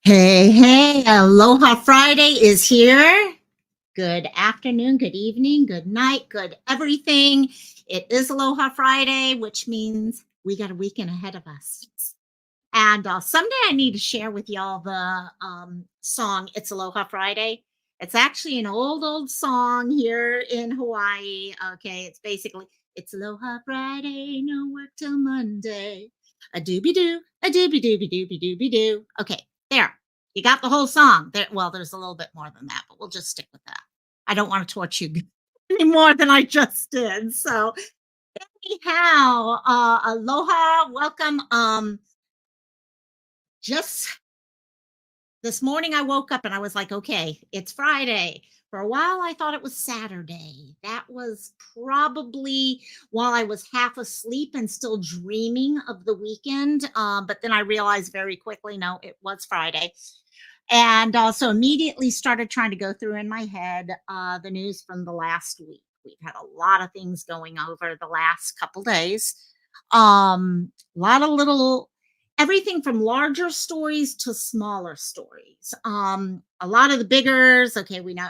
Hey, hey, Aloha Friday is here. Good afternoon, good evening, good night, good everything. It is Aloha Friday, which means we got a weekend ahead of us. And someday I need to share with y'all the song It's Aloha Friday. It's actually an old song here in Hawaii. Okay, it's basically It's Aloha Friday, no work till Monday. A dooby doo, a dooby dooby dooby dooby doo. Okay, there. You got the whole song. There, well, there's a little bit more than that, but we'll just stick with that. I don't want to torture you any more than I just did. So anyhow, aloha, welcome. Just this morning I woke up and I was like, okay, it's Friday. For a while, I thought it was Saturday. That was probably while I was half asleep and still dreaming of the weekend. But then I realized very quickly, no, it was Friday. And so immediately started trying to go through in my head the news from the last week. We've had a lot of things going over the last couple days. A lot of little everything from larger stories to smaller stories. A lot of the biggers, okay, we know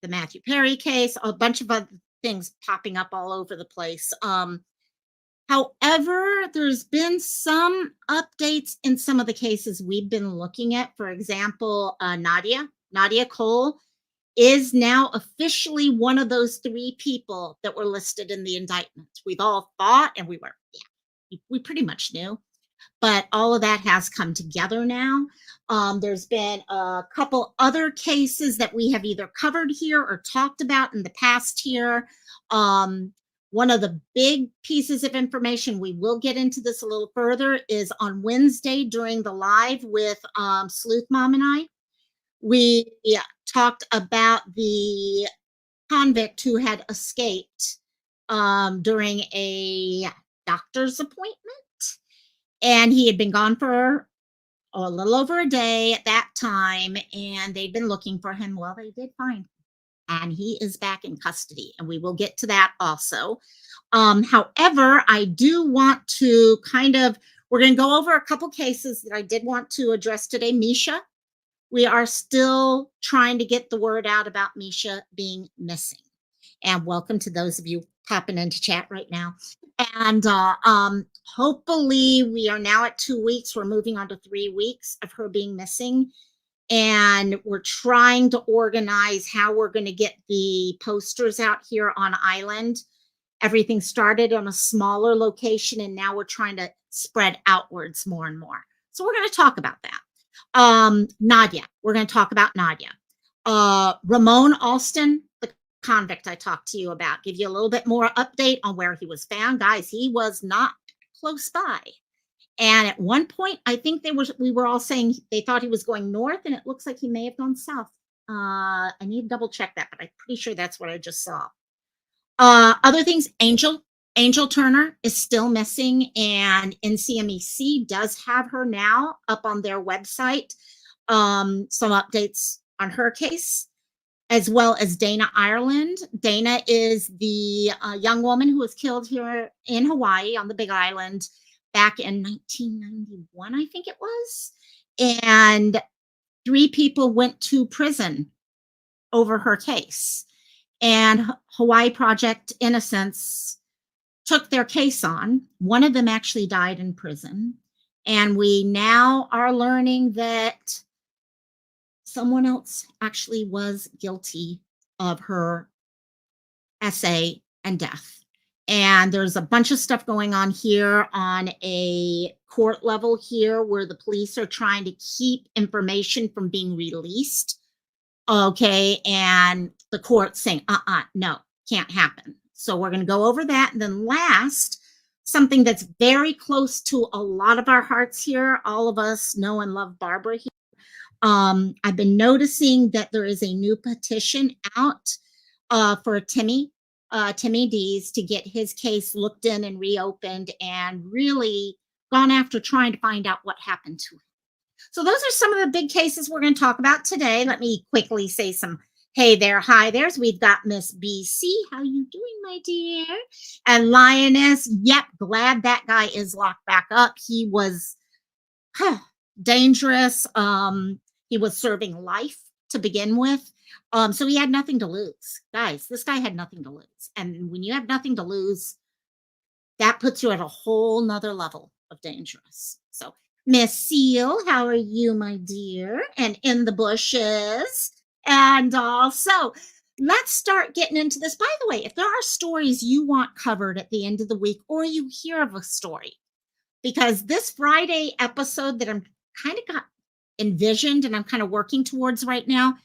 the Matthew Perry case, a bunch of other things popping up all over the place. However, there's been some updates in some of the cases we've been looking at. For example, Nadia Cole is now officially one of those three people that were listed in the indictment. We've all thought, and we pretty much knew, but all of that has come together now. There's been a couple other cases that we have either covered here or talked about in the past here. One of the big pieces of information, we will get into this a little further, is on Wednesday during the live with Sleuth Mom and I. We talked about the convict who had escaped during a doctor's appointment. And he had been gone for a little over a day at that time, and they'd been looking for him. Well, they did find him, and he is back in custody, and we will get to that also. However, I do want to we're going to go over a couple cases that I did want to address today. Mischa, we are still trying to get the word out about Mischa being missing. And welcome to those of you popping into chat right now. And hopefully we are now at 2 weeks. We're moving on to 3 weeks of her being missing. And we're trying to organize how we're going to get the posters out here on island. Everything started on a smaller location, and now we're trying to spread outwards more and more. So we're going to talk about that. Nadia, we're going to talk about Nadia. Ramone Alston, the convict I talked to you about, give you a little bit more update on where he was found. Guys, he was not close by. And at one point, I think we were all saying they thought he was going north, and it looks like he may have gone south. I need to double check that, but I'm pretty sure that's what I just saw. Other things, Angel Turner is still missing, and NCMEC does have her now up on their website. Some updates on her case, as well as Dana Ireland. Dana is the young woman who was killed here in Hawaii on the Big Island back in 1991, I think it was. And 3 people went to prison over her case. And Hawaii Project Innocence took their case on. One of them actually died in prison. And we now are learning that someone else actually was guilty of her essay and death. And there's a bunch of stuff going on here on a court level here where the police are trying to keep information from being released. Okay, and the court saying, no, can't happen. So we're going to go over that. And then last, something that's very close to a lot of our hearts here. All of us know and love Barbara here. I've been noticing that there is a new petition out for Timmy Dees to get his case looked in and reopened, and really gone after trying to find out what happened to him. So those are some of the big cases we're going to talk about today. Let me quickly say some hey there, hi there's. We've got Miss BC. How you doing, my dear? And Lioness. Yep, glad that guy is locked back up. He was dangerous. He was serving life to begin with. So he had nothing to lose. Guys, this guy had nothing to lose. And when you have nothing to lose, that puts you at a whole nother level of dangerous. So, Miss Seal, how are you, my dear? And in the bushes. And also, let's start getting into this. By the way, if there are stories you want covered at the end of the week, or you hear of a story, because this Friday episode that I'm kind of got envisioned and I'm kind of working towards right now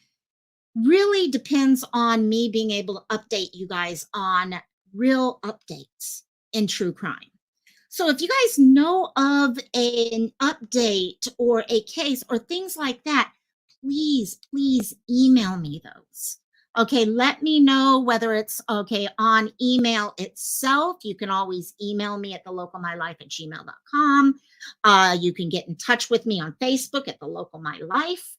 really depends on me being able to update you guys on real updates in true crime. So if you guys know of an update or a case or things like that, please, please email me those. Okay, let me know whether it's okay on email itself. You can always email me at thelokomylife@gmail.com. You can get in touch with me on Facebook at the Lokomai Life.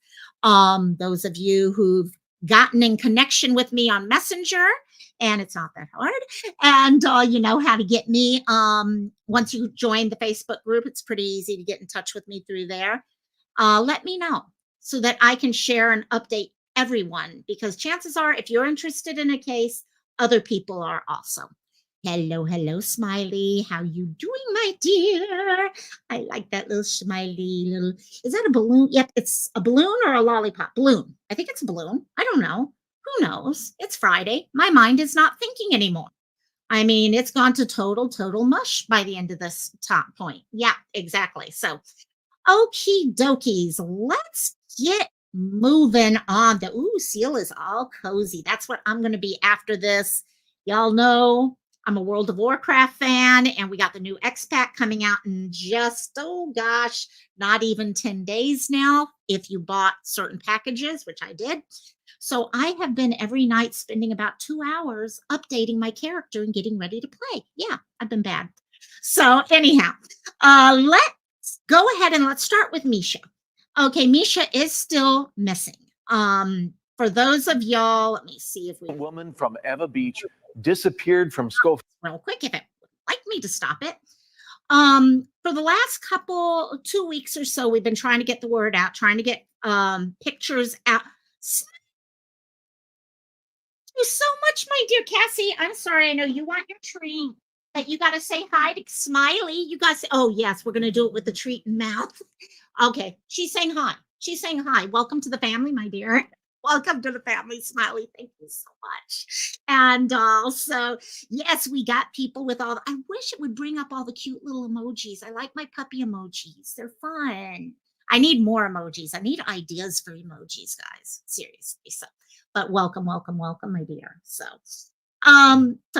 Those of you who've gotten in connection with me on Messenger, and it's not that hard. And you know how to get me. Once you join the Facebook group, it's pretty easy to get in touch with me through there. Let me know so that I can share and update everyone, because chances are, if you're interested in a case, other people are also. Hello, hello, Smiley. How you doing, my dear? I like that little smiley little. Is that a balloon? Yep, it's a balloon or a lollipop. Balloon. I think it's a balloon. I don't know. Who knows? It's Friday. My mind is not thinking anymore. I mean, it's gone to total mush by the end of this top point. Yeah, exactly. So, okie dokies, let's get moving on. The Seal is all cozy. That's what I'm going to be after this. Y'all know I'm a World of Warcraft fan, and we got the new X-Pack coming out in just, oh gosh, not even 10 days now, if you bought certain packages, which I did. So I have been every night spending about 2 hours updating my character and getting ready to play. Yeah, I've been bad. So anyhow, let's go ahead and let's start with Mischa. Okay, Mischa is still missing. For those of y'all, let me see if we woman from Eva Beach disappeared from Schofield. Real quick, if it would like me to stop it. For the last 2 weeks or so, we've been trying to get the word out, trying to get pictures out. Thank you so much, my dear Cassie. I'm sorry, I know you want your treat, but you got to say hi to Smiley. You guys, oh yes, we're gonna do it with the treat in mouth. Okay, she's saying hi. She's saying hi. Welcome to the family, my dear. Welcome to the family, Smiley. Thank you so much. And also, yes, we got people with all. I wish it would bring up all the cute little emojis. I like my puppy emojis. They're fun. I need more emojis. I need ideas for emojis, guys. Seriously. So, but welcome, welcome, welcome, my dear. So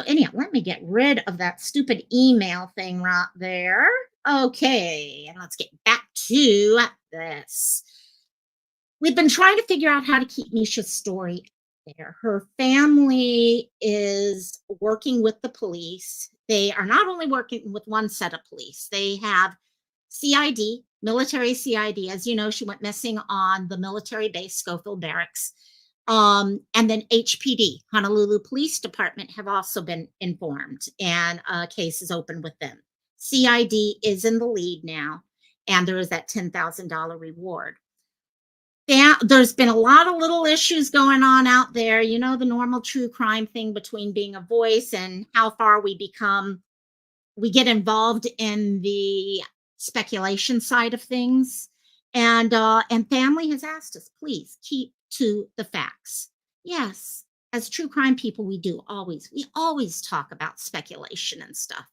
anyhow, let me get rid of that stupid email thing right there. Okay, and let's get back to this. We've been trying to figure out how to keep Mischa's story there. Her family is working with the police. They are not only working with one set of police, they have CID, military CID. As you know, she went missing on the military base, Schofield Barracks. And then HPD, Honolulu Police Department, have also been informed, and a case is open with them. CID is in the lead now, and there is that $10,000 reward. There's been a lot of little issues going on out there. You know, the normal true crime thing between being a voice and how far we get involved in the speculation side of things. And family has asked us, please keep to the facts. Yes, as true crime people, we always talk about speculation and stuff.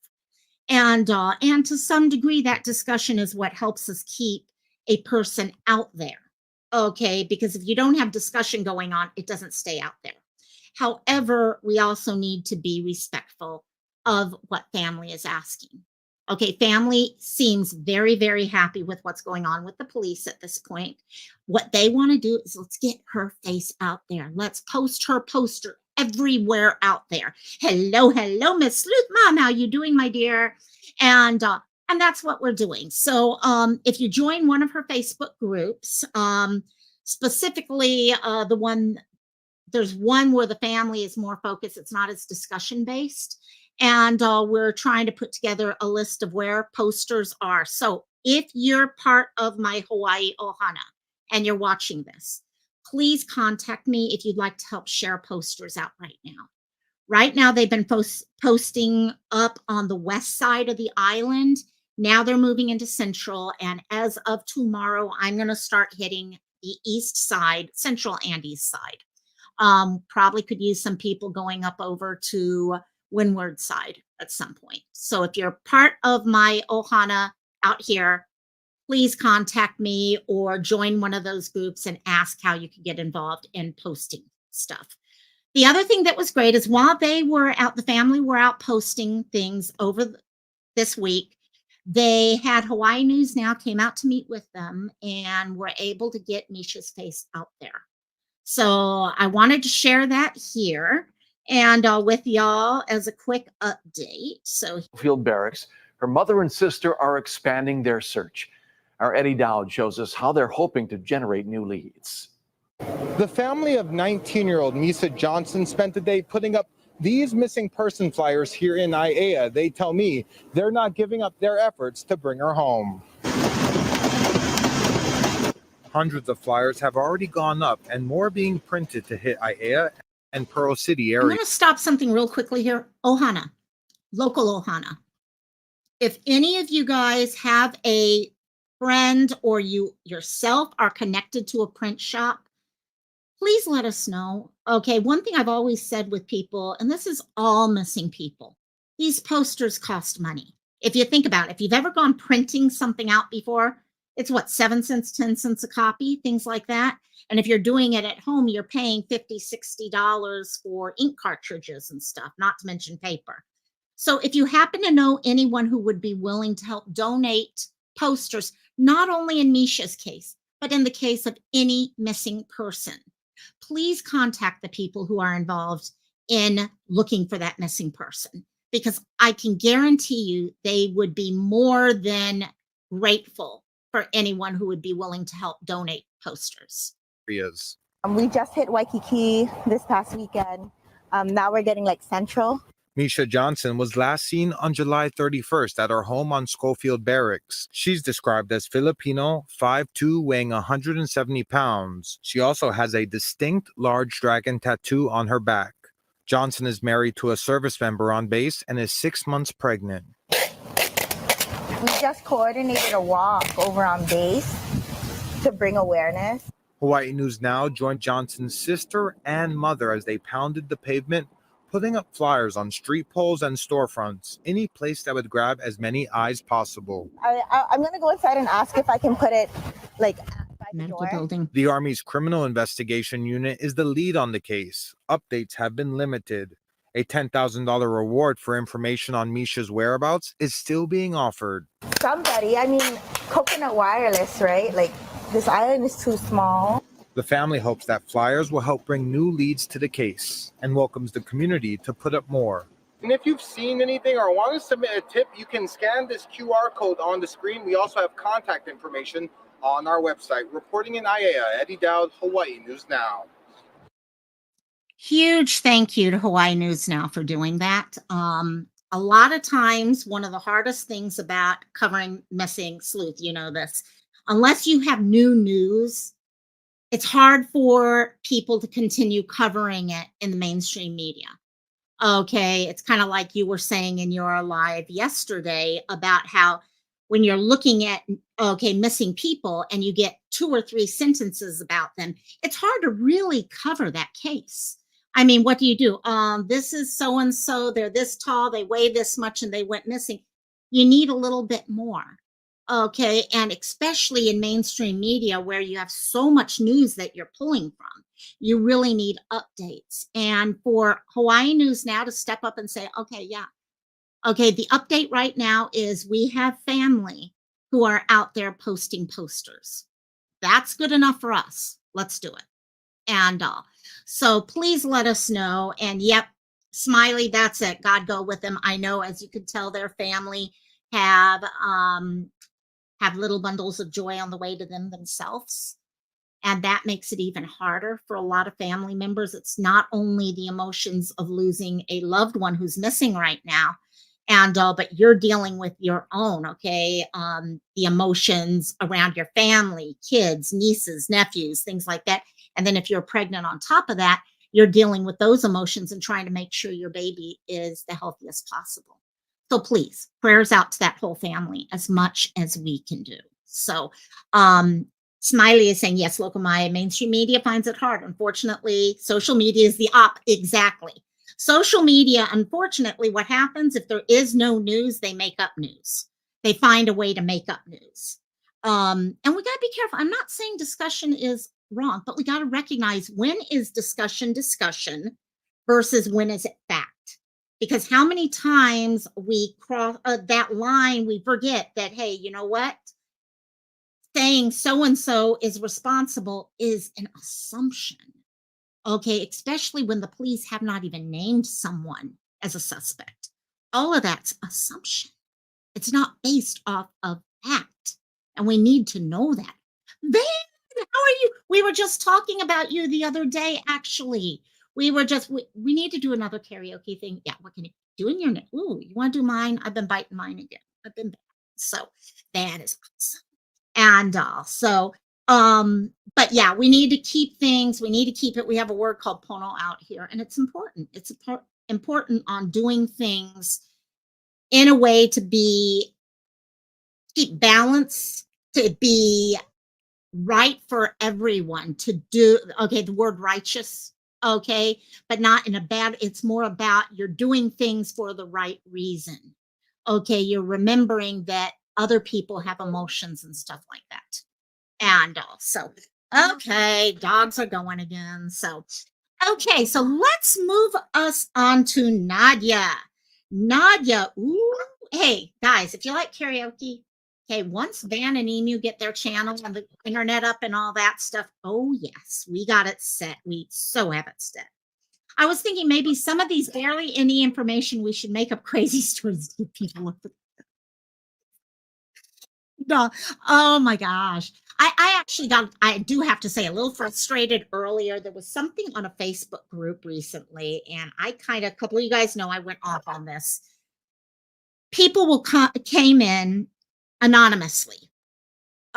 And to some degree, that discussion is what helps us keep a person out there. Okay, because if you don't have discussion going on, it doesn't stay out there. However, we also need to be respectful of what family is asking. Okay, family seems very, very happy with what's going on with the police at this point. What they want to do is let's get her face out there. Let's post her poster everywhere out there. Hello, hello, Miss Sleuth Mom. How you doing, my dear? And that's what we're doing. So if you join one of her Facebook groups, specifically there's one where the family is more focused. It's not as discussion based. And we're trying to put together a list of where posters are. So if you're part of my Hawaii Ohana and you're watching this, please contact me if you'd like to help share posters out right now. Right now, they've been posting up on the west side of the island. Now they're moving into central. And as of tomorrow, I'm going to start hitting the east side, central and east side. Probably could use some people going up over to Windward side at some point. So if you're part of my Ohana out here, please contact me or join one of those groups and ask how you can get involved in posting stuff. The other thing that was great is while they were out, the family were out posting things over this week, they had Hawaii News Now came out to meet with them and were able to get Mischa's face out there. So I wanted to share that here and with y'all as a quick update. So Field Barracks, her mother and sister are expanding their search. Our Eddie Dowd shows us how they're hoping to generate new leads. The family of 19-year-old Mischa Johnson spent the day putting up these missing person flyers here in Aiea. They tell me they're not giving up their efforts to bring her home. Hundreds of flyers have already gone up and more being printed to hit Aiea and Pearl City I'm area. going to stop something real quickly here. Ohana, local Ohana. If any of you guys have a friend or you yourself are connected to a print shop, please let us know. Okay, one thing I've always said with people, and this is all missing people, these posters cost money. If you think about it, if you've ever gone printing something out before, it's what, 7 cents, 10 cents a copy, things like that. And if you're doing it at home, you're paying $50, $60 for ink cartridges and stuff, not to mention paper. So if you happen to know anyone who would be willing to help donate posters, not only in Mischa's case, but in the case of any missing person, please contact the people who are involved in looking for that missing person, because I can guarantee you they would be more than grateful for anyone who would be willing to help donate posters. We just hit Waikiki this past weekend. Now we're getting like central. Mischa Johnson was last seen on July 31st at her home on Schofield Barracks. She's described as Filipino, 5'2", weighing 170 pounds. She also has a distinct large dragon tattoo on her back. Johnson is married to a service member on base and is 6 months pregnant. We just coordinated a walk over on base to bring awareness. Hawaii News Now joined Johnson's sister and mother as they pounded the pavement, putting up flyers on street poles and storefronts, any place that would grab as many eyes possible. I'm going to go inside and ask if I can put it like by the Medical door. building. The Army's Criminal Investigation Unit is the lead on the case. Updates have been limited. A $10,000 reward for information on Mischa's whereabouts is still being offered. Somebody, I mean, Coconut Wireless, right? Like, this island is too small. The family hopes that flyers will help bring new leads to the case and welcomes the community to put up more. And if you've seen anything or want to submit a tip, you can scan this QR code on the screen. We also have contact information on our website. Reporting in Aiea, Eddie Dowd, Hawaii News Now. Huge thank you to Hawaii News Now for doing that. A lot of times, one of the hardest things about covering missing sleuth, you know this, unless you have new news, it's hard for people to continue covering it in the mainstream media. Okay, it's kind of like you were saying in your live yesterday about how when you're looking at, okay, missing people and you get 2 or 3 sentences about them, it's hard to really cover that case. I mean, what do? This is so-and-so, they're this tall, they weigh this much, and they went missing. You need a little bit more. Okay, and especially in mainstream media where you have so much news that you're pulling from, you really need updates. And for Hawaii News Now to step up and say, okay, yeah, okay, the update right now is we have family who are out there posting posters. That's good enough for us. Let's do it. And so please let us know. And yep, Smiley, that's it. God go with them. I know, as you could tell, their family have little bundles of joy on the way to them themselves. And that makes it even harder for a lot of family members. It's not only the emotions of losing a loved one who's missing right now. And but you're dealing with your own, okay, the emotions around your family, kids, nieces, nephews, things like that. And then if you're pregnant on top of that, you're dealing with those emotions and trying to make sure your baby is the healthiest possible. So please, prayers out to that whole family as much as we can do. So Smiley is saying, yes, Lokomai, mainstream media finds it hard. Unfortunately, social media is the exactly. Social media, unfortunately, what happens if there is no news, they make up news. They find a way to make up news. And we got to be careful. I'm not saying discussion is wrong, but we got to recognize when is discussion versus when is it fact. Because how many times we cross that line, we forget that, hey, you know what? Saying so and so is responsible is an assumption. Okay, especially when the police have not even named someone as a suspect. All of that's assumption. It's not based off of fact. And we need to know that. Van, how are you? We were just talking about you the other day, actually. We need to do another karaoke thing. Yeah, what can you do in your name? Ooh, you want to do mine? I've been biting mine again. I've been bad. So that is awesome. And but yeah, we need to keep it. We have a word called pono out here, and it's important. It's important on doing things in a way to keep balance, to be right for everyone, to do, okay, the word righteous, okay, but not in a bad, it's more about you're doing things for the right reason. Okay, you're remembering that other people have emotions and stuff like that. And also, okay, dogs are going again. So, okay, so let's move us on to Nadia. Nadia, ooh, hey, guys, if you like karaoke, okay, once Van and Emu get their channel and the internet up and all that stuff, oh, yes, we got it set. We so have it set. I was thinking maybe some of these barely any information, we should make up crazy stories to give people look at. No. Oh my gosh. I actually I do have to say, a little frustrated earlier. There was something on a Facebook group recently, and a couple of you guys know I went off on this. People came in anonymously.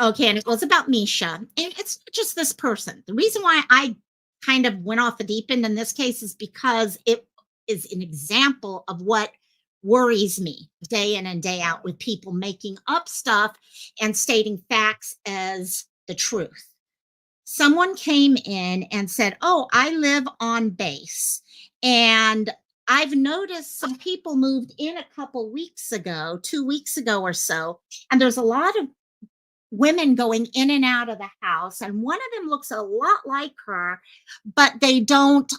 Okay, and it was about Mischa, and it's just this person. The reason why I kind of went off the deep end in this case is because it is an example of what worries me day in and day out with people making up stuff and stating facts as the truth. Someone came in and said, oh, I live on base, and I've noticed some people moved in a couple weeks ago, 2 weeks ago or so, and there's a lot of women going in and out of the house, and one of them looks a lot like her, but they don't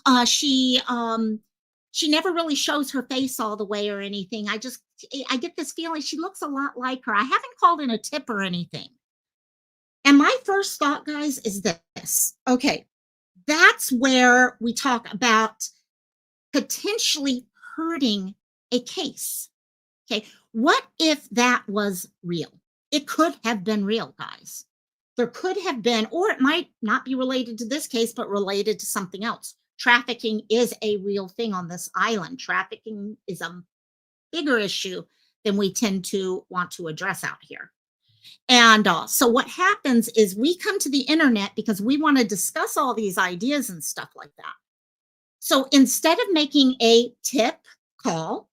she never really shows her face all the way or anything. I get this feeling she looks a lot like her. I haven't called in a tip or anything. And my first thought, guys, is this. Okay, that's where we talk about potentially hurting a case. Okay, what if that was real? It could have been real, guys. There could have been, or it might not be related to this case, but related to something else. Trafficking is a real thing on this island. Trafficking is a bigger issue than we tend to want to address out here. And so what happens is we come to the internet because we want to discuss all these ideas and stuff like that. So instead of making a tip call,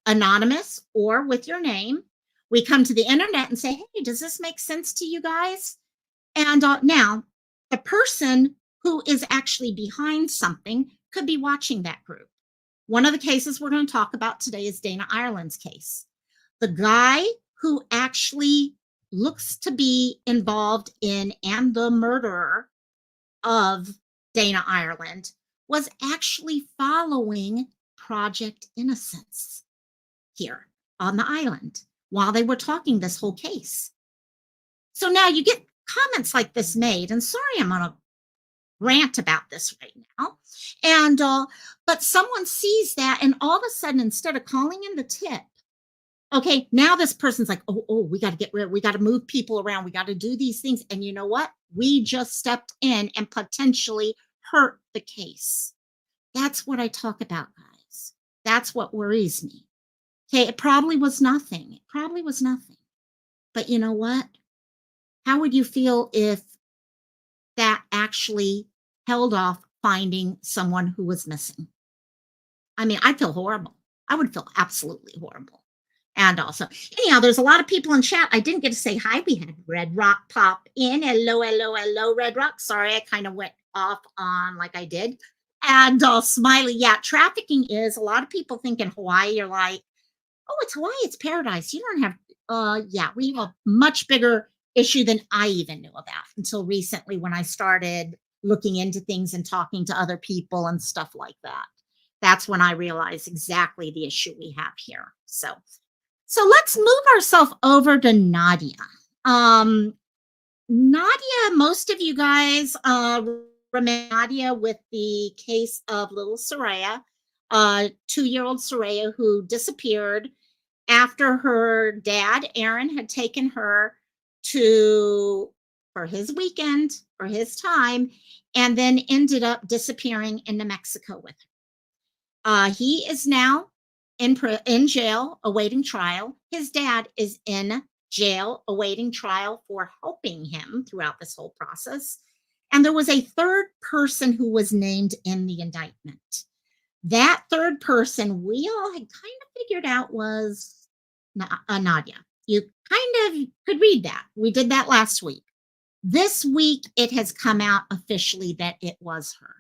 anonymous or with your name, we come to the internet and say, hey, does this make sense to you guys? And now the person who is actually behind something could be watching that group. One of the cases we're going to talk about today is Dana Ireland's case. The guy who actually looks to be involved in and the murderer of Dana Ireland was actually following Project Innocence here on the island while they were talking this whole case. So now you get comments like this made, and sorry, I'm on a rant about this right now. And but someone sees that, and all of a sudden, instead of calling in the tip, okay, now this person's like, oh, we got to get rid, we got to move people around, we got to do these things. And you know what? We just stepped in and potentially hurt the case. That's what I talk about, guys. That's what worries me. Okay, it probably was nothing. It probably was nothing. But you know what? How would you feel if that actually held off finding someone who was missing? I mean, I'd feel horrible. I would feel absolutely horrible. And also, anyhow, there's a lot of people in chat. I didn't get to say hi. We had Red Rock pop in. Hello, hello, hello, Red Rock. Sorry, I kind of went off on like I did. And Smiley, yeah, trafficking is a lot of people think in Hawaii, you're like, oh, it's Hawaii, it's paradise. You don't have, yeah, we have a much bigger issue than I even knew about until recently when I started looking into things and talking to other people and stuff like that. That's when I realized exactly the issue we have here. So let's move ourselves over to Nadia. Nadia, most of you guys remember Nadia with the case of little Seraya, 2-year-old Seraya who disappeared after her dad, Aaron, had taken her for his weekend, for his time, and then ended up disappearing into Mexico with her. He is now in jail awaiting trial. His dad is in jail awaiting trial for helping him throughout this whole process. And there was a third person who was named in the indictment. That third person we all had kind of figured out was Nadia. You kind of could read that. We did that last week. This week, it has come out officially that it was her.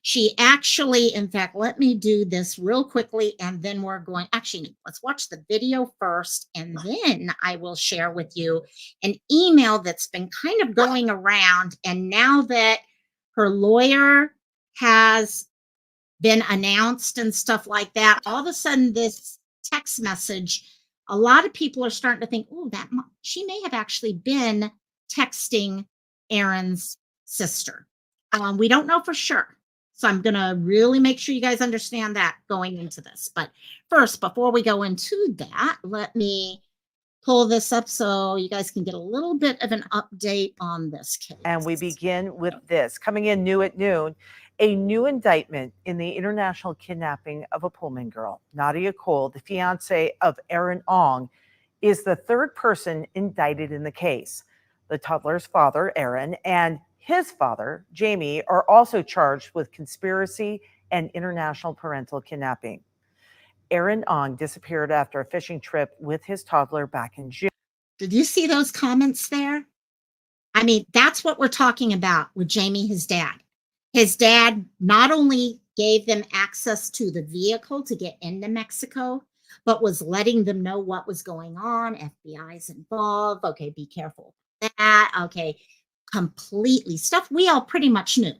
She actually, in fact, let me do this real quickly, and then we're going, actually, let's watch the video first, and then I will share with you an email that's been kind of going around. And now that her lawyer has been announced and stuff like that, all of a sudden this text message, a lot of people are starting to think, oh, that she may have actually been texting Aaron's sister. We don't know for sure. So I'm going to really make sure you guys understand that going into this. But first, before we go into that, let me pull this up so you guys can get a little bit of an update on this case. And we begin with this. Coming in new at noon, a new indictment in the international kidnapping of a Pullman girl. Nadia Cole, the fiance of Aaron Ong, is the third person indicted in the case. The toddler's father, Aaron, and his father, Jamie, are also charged with conspiracy and international parental kidnapping. Aaron Ong disappeared after a fishing trip with his toddler back in June. Did you see those comments there? I mean, that's what we're talking about with Jamie, his dad. His dad not only gave them access to the vehicle to get into Mexico, but was letting them know what was going on. FBI's involved. Okay, be careful with that. Okay, completely stuff we all pretty much knew.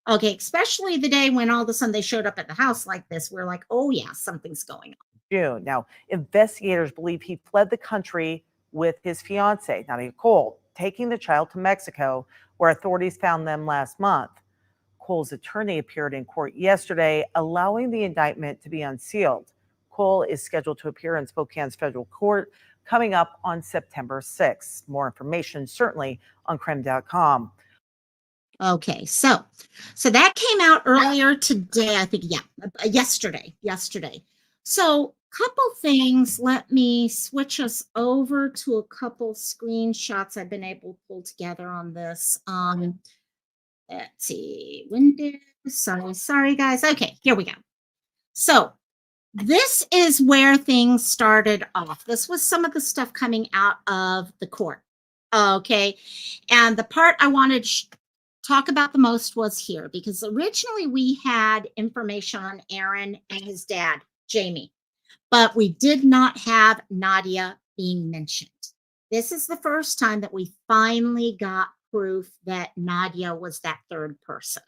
Okay, especially the day when all of a sudden they showed up at the house like this. We're like, oh yeah, something's going on. June. Now, investigators believe he fled the country with his fiancee, Nadia Cole, taking the child to Mexico, where authorities found them last month. Cole's attorney appeared in court yesterday, allowing the indictment to be unsealed. Cole is scheduled to appear in Spokane's federal court coming up on September 6th. More information certainly on creme.com. Okay, so that came out earlier today, I think, yesterday. So couple things, let me switch us over to a couple screenshots I've been able to pull together on this. Let's see, Windows, sorry guys. Okay, here we go. So this is where things started off. This was some of the stuff coming out of the court. Okay, and the part I wanted to talk about the most was here, because originally we had information on Aaron and his dad, Jamie, but we did not have Nadia being mentioned. This is the first time that we finally got proof that Nadia was that third person.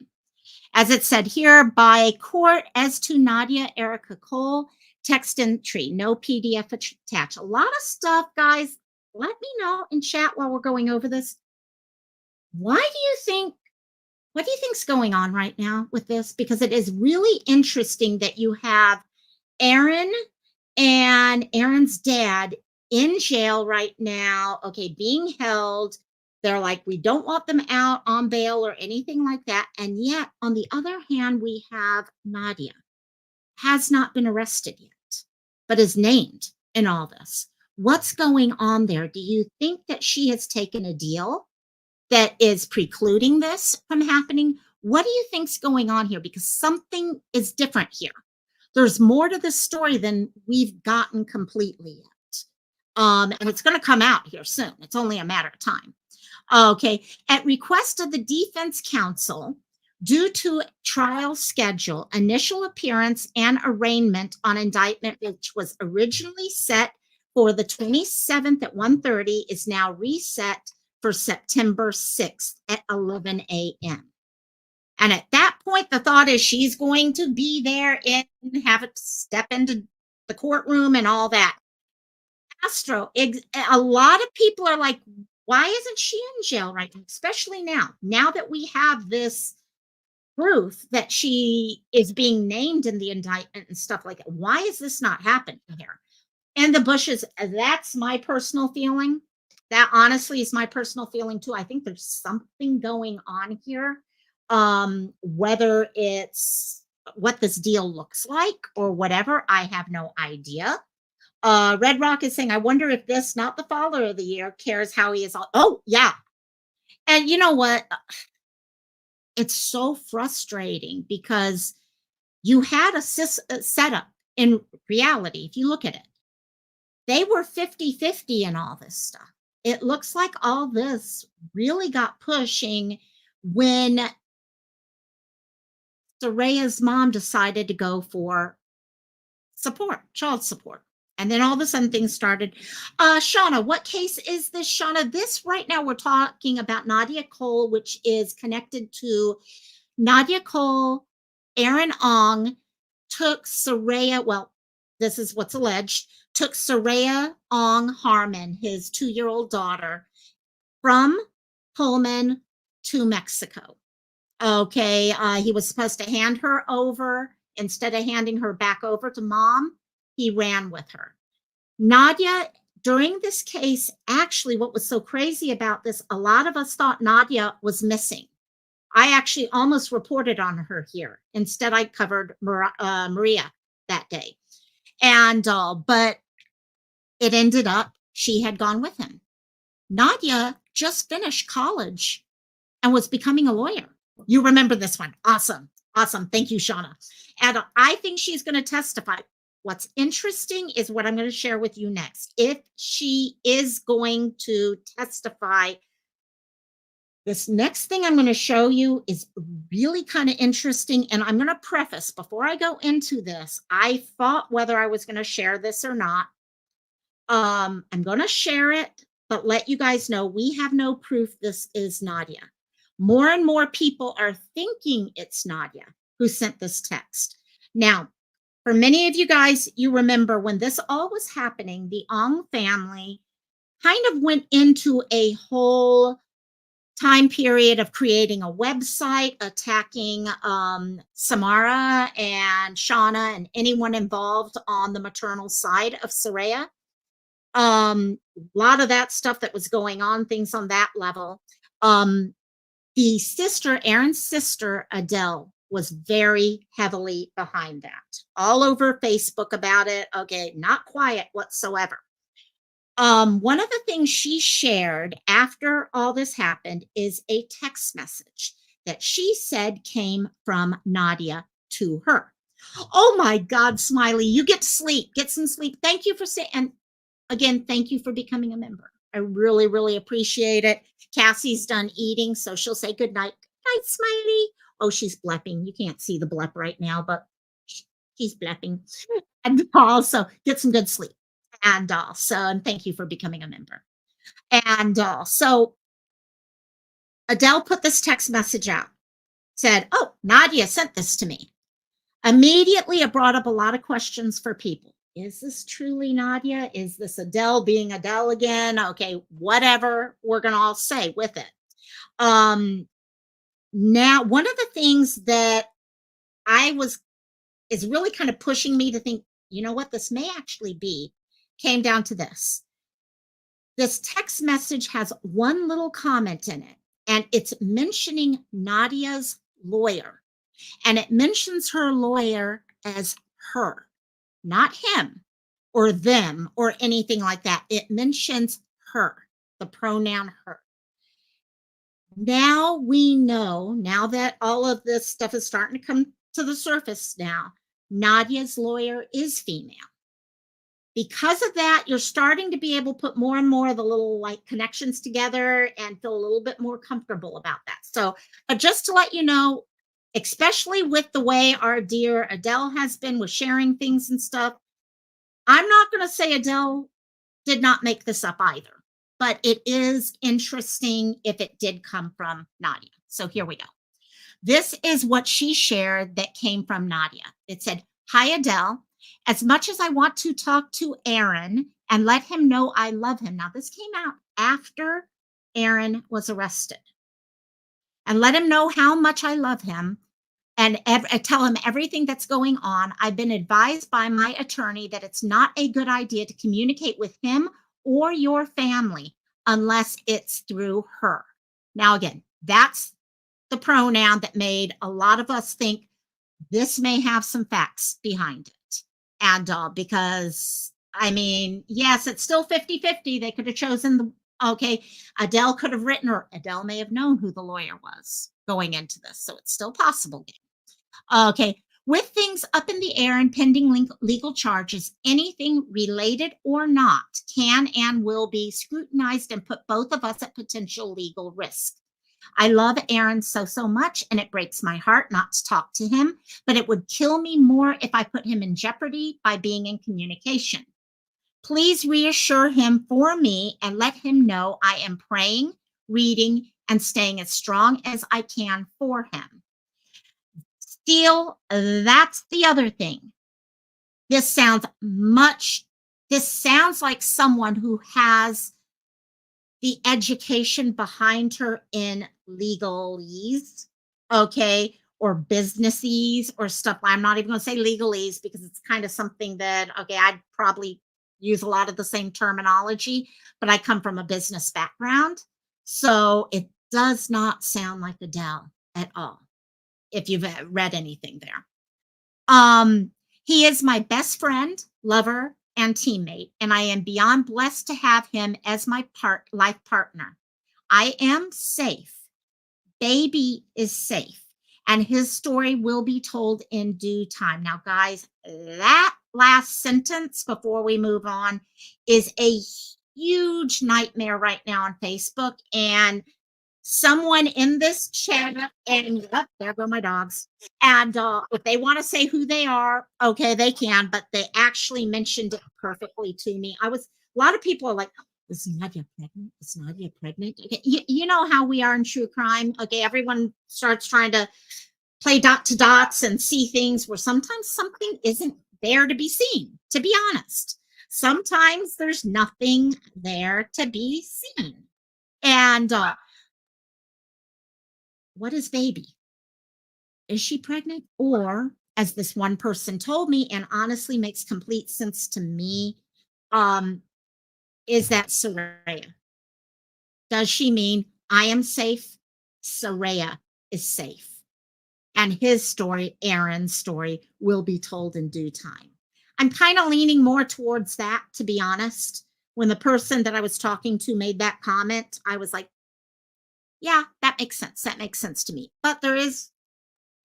As it said here, by court, as to Nadia Erica Cole, text entry, no PDF attached. A lot of stuff, guys. Let me know in chat while we're going over this. What do you think's going on right now with this? Because it is really interesting that you have Aaron and Aaron's dad in jail right now, okay, being held. They're like, we don't want them out on bail or anything like that. And yet, on the other hand, we have Nadia, has not been arrested yet, but is named. in all this? What's going on there? Do you think that she has taken a deal that is precluding this from happening? What do you think's going on here? Because something is different here. There's more to this story than we've gotten completely yet. And it's going to come out here soon. It's only a matter of time. Okay. At request of the defense counsel, due to trial schedule, initial appearance and arraignment on indictment, which was originally set for the 27th at 1:30, is now reset for September 6th at 11 a.m. And at that point, the thought is she's going to be there and have it step into the courtroom and all that. Astro, a lot of people are like, why isn't she in jail right now? Especially now that we have this proof that she is being named in the indictment and stuff like that. Why is this not happening here? And the Bushes, that's my personal feeling. That honestly is my personal feeling too. I think there's something going on here. Whether it's what this deal looks like or whatever, I have no idea. Red Rock is saying, I wonder if this, not the Father of the Year, cares how he is. Oh, yeah. And you know what? It's so frustrating because you had a setup in reality. If you look at it, they were 50-50 in all this stuff. It looks like all this really got pushing when Seraya's mom decided to go for support, child support. And then all of a sudden things started. Shauna, what case is this, Shauna? This right now we're talking about Nadia Cole, which is connected to Nadia Cole. Aaron Ong took Seraya, well, this is what's alleged, took Seraya Aung-Harmon, his 2-year-old daughter, from Pullman to Mexico. Okay, he was supposed to hand her over. Instead of handing her back over to mom, he ran with her. Nadia, during this case, actually, what was so crazy about this, a lot of us thought Nadia was missing. I actually almost reported on her here. Instead, I covered Maria that day. And, but it ended up she had gone with him. Nadia just finished college and was becoming a lawyer. You remember this one. Awesome. Awesome. Thank you, Shauna. And I think she's going to testify. What's interesting is what I'm going to share with you next. If she is going to testify, this next thing I'm going to show you is really kind of interesting. And I'm going to preface, before I go into this, I thought whether I was going to share this or not. I'm going to share it, but let you guys know we have no proof this is Nadia. More and more people are thinking it's Nadia who sent this text. Now, for many of you guys, you remember when this all was happening, the Ong family kind of went into a whole time period of creating a website, attacking Samara and Shauna and anyone involved on the maternal side of Seraya. A lot of that stuff that was going on, things on that level. The sister, Aaron's sister, Adele, was very heavily behind that. All over Facebook about it. Okay, not quiet whatsoever. One of the things she shared after all this happened is a text message that she said came from Nadia to her. Oh my God, Smiley, you get sleep, get some sleep. Thank you for saying, and again, thank you for becoming a member. I really, really appreciate it. Cassie's done eating, so she'll say good night. Good night, Smiley. Oh, she's blepping. You can't see the blep right now, but she's blepping. And also get some good sleep. And thank you for becoming a member. And so Adele put this text message out, said, oh, Nadia sent this to me. Immediately, it brought up a lot of questions for people. Is this truly Nadia? Is this Adele being Adele again? Okay, whatever we're going to all say with it. Now, one of the things that is really kind of pushing me to think, you know what, this may actually be, came down to this. This text message has one little comment in it, and it's mentioning Nadia's lawyer. And it mentions her lawyer as her, not him. or them or anything like that. It mentions her, the pronoun her. Now we know, now that all of this stuff is starting to come to the surface now, Nadia's lawyer is female. Because of that, you're starting to be able to put more and more of the little like connections together and feel a little bit more comfortable about that. So, but just to let you know, especially with the way our dear Adele has been with sharing things and stuff, I'm not going to say Adele did not make this up either, but it is interesting if it did come from Nadia. So here we go. This is what she shared that came from Nadia. It said, "Hi, Adele. As much as I want to talk to Aaron and let him know I love him." Now, this came out after Aaron was arrested. "And let him know how much I love him and tell him everything that's going on. I've been advised by my attorney that it's not a good idea to communicate with him or your family unless it's through her." Now, again, that's the pronoun that made a lot of us think this may have some facts behind it. And because, I mean, yes, it's still 50-50. They could have chosen the, okay, Adele could have written, or Adele may have known who the lawyer was going into this. So it's still possible. Okay. With things up in the air and pending legal charges, anything related or not can and will be scrutinized and put both of us at potential legal risk. I love Aaron so much, and it breaks my heart not to talk to him, but it would kill me more if I put him in jeopardy by being in communication. Please reassure him for me and let him know I am praying, reading, and staying as strong as I can for him. Still, that's the other thing. This sounds like someone who has the education behind her in legalese, okay, or businessese or stuff. I'm not even going to say legalese because it's kind of something that, okay, I'd probably use a lot of the same terminology, but I come from a business background. So it does not sound like Adele at all, if you've read anything there. He is my best friend, lover, and teammate, and I am beyond blessed to have him as my life partner. I am safe. Baby is safe, and his story will be told in due time. Now, guys, that last sentence before we move on is a huge nightmare right now on Facebook, and someone in this chat, and there go my dogs. And if they want to say who they are, okay, they can, but they actually mentioned it perfectly to me. A lot of people are like, "Is Nadia pregnant? Is Nadia pregnant?" Okay, you know how we are in true crime. Okay, everyone starts trying to play dot to dots and see things where sometimes something isn't there to be seen, to be honest. Sometimes there's nothing there to be seen. And what is baby? Is she pregnant? Or, as this one person told me, and honestly makes complete sense to me, is that Seraya? Does she mean I am safe? Seraya is safe. And his story, Aaron's story, will be told in due time. I'm kind of leaning more towards that, to be honest. When the person that I was talking to made that comment, I was like, yeah, that makes sense. That makes sense to me. But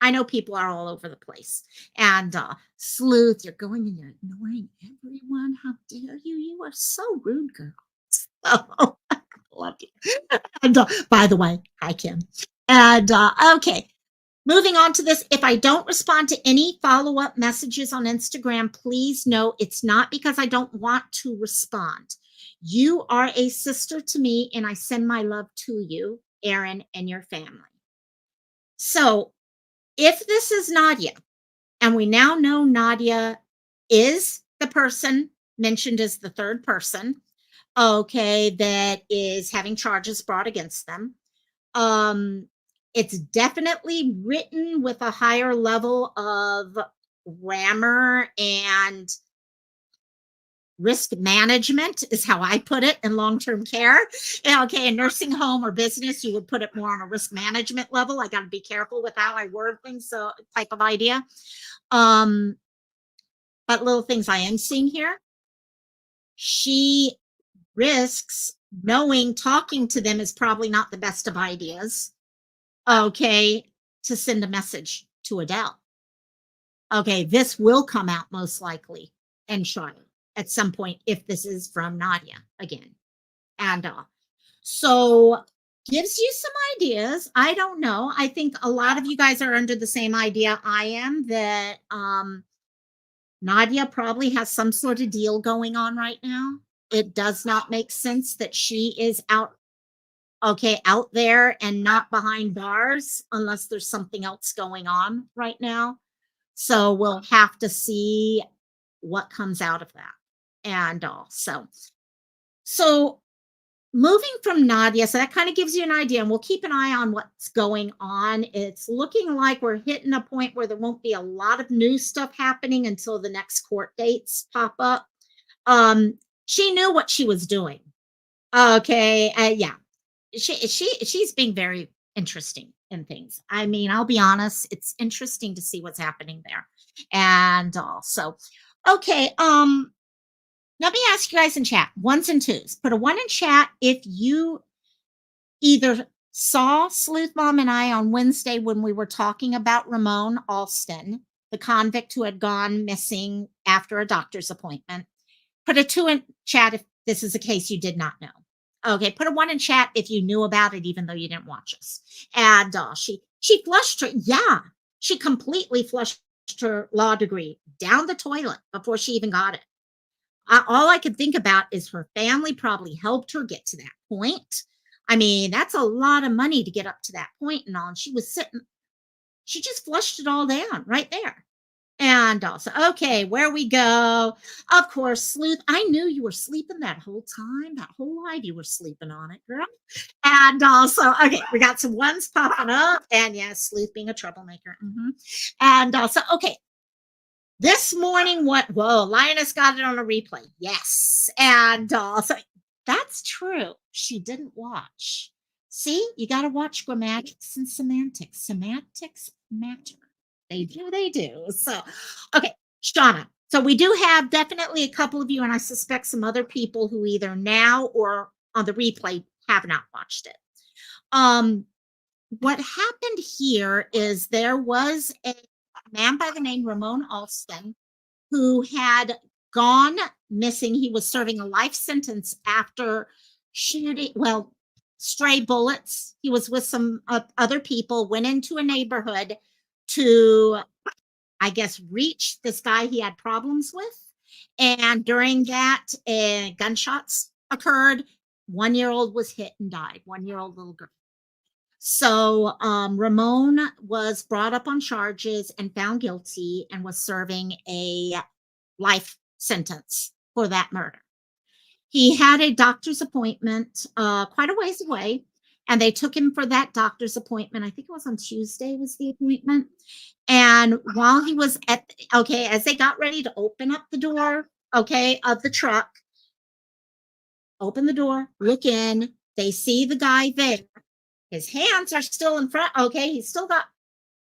I know people are all over the place. And Sleuth, you're going and you're ignoring everyone. How dare you? You are so rude, girl. Oh, I love you. And by the way, hi, Kim. And okay, moving on to this. If I don't respond to any follow-up messages on Instagram, please know it's not because I don't want to respond. You are a sister to me, and I send my love to you, Aaron, and your family. So if this is Nadia, and we now know Nadia is the person mentioned as the third person, okay, that is having charges brought against them, it's definitely written with a higher level of grammar and risk management is how I put it in long-term care. Okay, in nursing home or business, you would put it more on a risk management level. I got to be careful with how I word things, so type of idea. But little things I am seeing here. she risks knowing talking to them is probably not the best of ideas, okay, to send a message to Adele. Okay, this will come out most likely in Charlotte at some point if this is from Nadia again. And so gives you some ideas. I don't know. I think a lot of you guys are under the same idea I am, that Nadia probably has some sort of deal going on right now. It does not make sense that she is out there and not behind bars unless there's something else going on right now. So we'll have to see what comes out of that. And so moving from Nadia, so that kind of gives you an idea, and we'll keep an eye on what's going on. It's looking like we're hitting a point where there won't be a lot of new stuff happening until the next court dates pop up. She knew what she was doing. Okay, yeah, she's being very interesting in things. I mean, I'll be honest, it's interesting to see what's happening there. And also, okay, let me ask you guys in chat, ones and twos. Put a 1 in chat if you either saw Sleuth Mom and I on Wednesday when we were talking about Ramone Alston, the convict who had gone missing after a doctor's appointment. Put a 2 in chat if this is a case you did not know. Okay, put a 1 in chat if you knew about it, even though you didn't watch us. And she flushed her, yeah, she completely flushed her law degree down the toilet before she even got it. All I could think about is her family probably helped her get to that point. I mean, that's a lot of money to get up to that point and all. And she was sitting, she just flushed it all down right there. And also, okay, where we go. Of course, Sleuth, I knew you were sleeping that whole time. That whole life you were sleeping on it, girl. And also, okay, we got some ones popping up. And yes, Sleuth being a troublemaker. And also, okay, this morning, whoa, Lioness got it on a replay. Yes. And so that's true. She didn't watch. See, you got to watch grammatics and semantics. Semantics matter. They do. So, okay, Shauna. So we do have definitely a couple of you, and I suspect some other people who either now or on the replay have not watched it. What happened here is there was a man by the name Ramone Alston who had gone missing. He was serving a life sentence after shooting, stray bullets. He was with some other people, went into a neighborhood to, I guess, reach this guy he had problems with. And during that, gunshots occurred. 1-year-old was hit and died, 1-year-old little girl. So Ramone was brought up on charges and found guilty and was serving a life sentence for that murder. He had a doctor's appointment quite a ways away, and they took him for that doctor's appointment. I think it was on Tuesday was the appointment. And while he was as they got ready to open up the door, of the truck, open the door, look in, they see the guy there. His hands are still in front. Okay, he's still got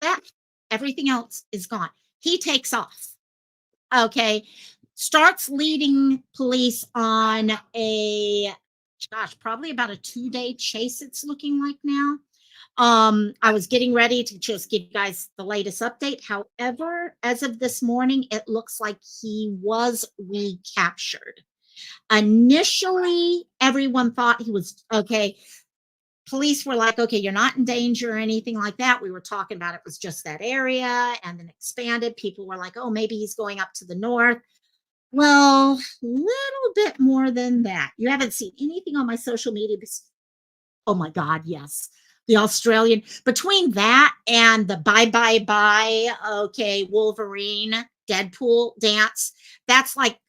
that. Everything else is gone. He takes off. Okay, starts leading police on probably about a 2-day chase, it's looking like now. I was getting ready to just give you guys the latest update. However, as of this morning, it looks like he was recaptured. Initially, everyone thought he was okay. Police were like, okay, you're not in danger or anything like that. We were talking about it was just that area, and then expanded. People were like, oh, maybe he's going up to the north. Well, little bit more than that. You haven't seen anything on my social media. Oh my God, yes. The Australian, between that and the bye, okay, Wolverine, Deadpool dance, that's like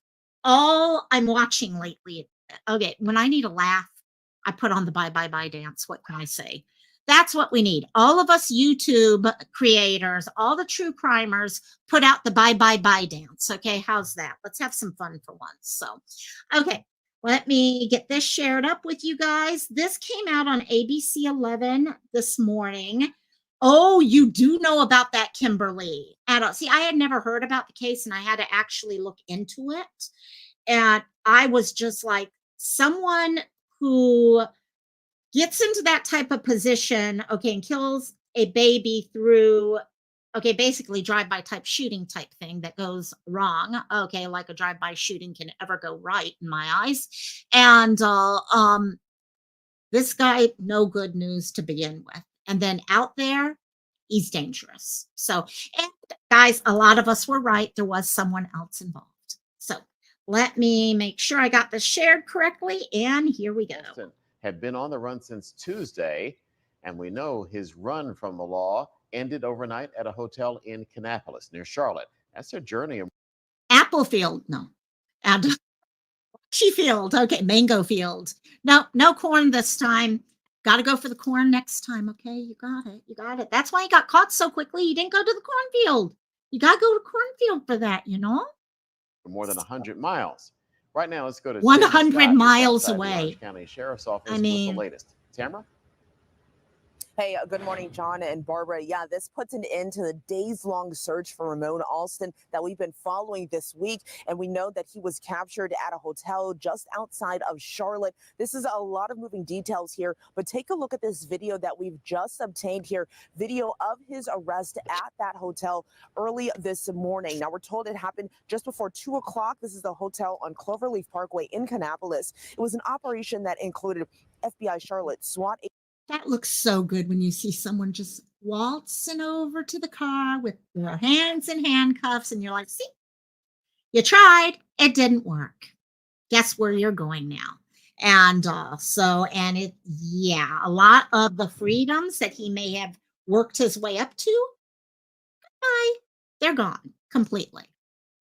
all I'm watching lately. Okay, when I need a laugh, I put on the bye dance. What can I say? That's what we need. All of us YouTube creators, all the true crimers, put out the bye dance. Okay, how's that? Let's have some fun for once. So, okay, let me get this shared up with you guys. This came out on ABC 11 this morning. Oh, you do know about that, Kimberly. See, I had never heard about the case, and I had to actually look into it. And I was just like, someone who gets into that type of position, okay, and kills a baby through, okay, basically drive-by type shooting type thing that goes wrong. Okay, like a drive-by shooting can ever go right in my eyes. And this guy, no good news to begin with. And then out there, he's dangerous. So, and guys, a lot of us were right. There was someone else involved. So let me make sure I got this shared correctly. And here we go. Alston had been on the run since Tuesday, and we know his run from the law ended overnight at a hotel in Kannapolis near Charlotte. That's their journey. Applefield, no. And Field, okay, Mango Field. No, no corn this time. Got to go for the corn next time. Okay, you got it. You got it. That's why he got caught so quickly. He didn't go to the cornfield. You got to go to cornfield for that, you know? For more than 100 miles. Right now, let's go to 100 Tamara Scott, miles outside the away. Orange County Sheriff's Office I mean, with the latest. Tamara? Hey, good morning, John and Barbara. Yeah, this puts an end to the days-long search for Ramone Alston that we've been following this week. And we know that he was captured at a hotel just outside of Charlotte. This is a lot of moving details here, but take a look at this video that we've just obtained here. Video of his arrest at that hotel early this morning. Now, we're told it happened just before 2 o'clock. This is the hotel on Cloverleaf Parkway in Kannapolis. It was an operation that included FBI Charlotte, SWAT. that looks so good when you see someone just waltzing over to the car with their hands in handcuffs, and you're like, see, you tried, it didn't work. Guess where you're going now? And yeah, a lot of the freedoms that he may have worked his way up to, goodbye, they're gone completely.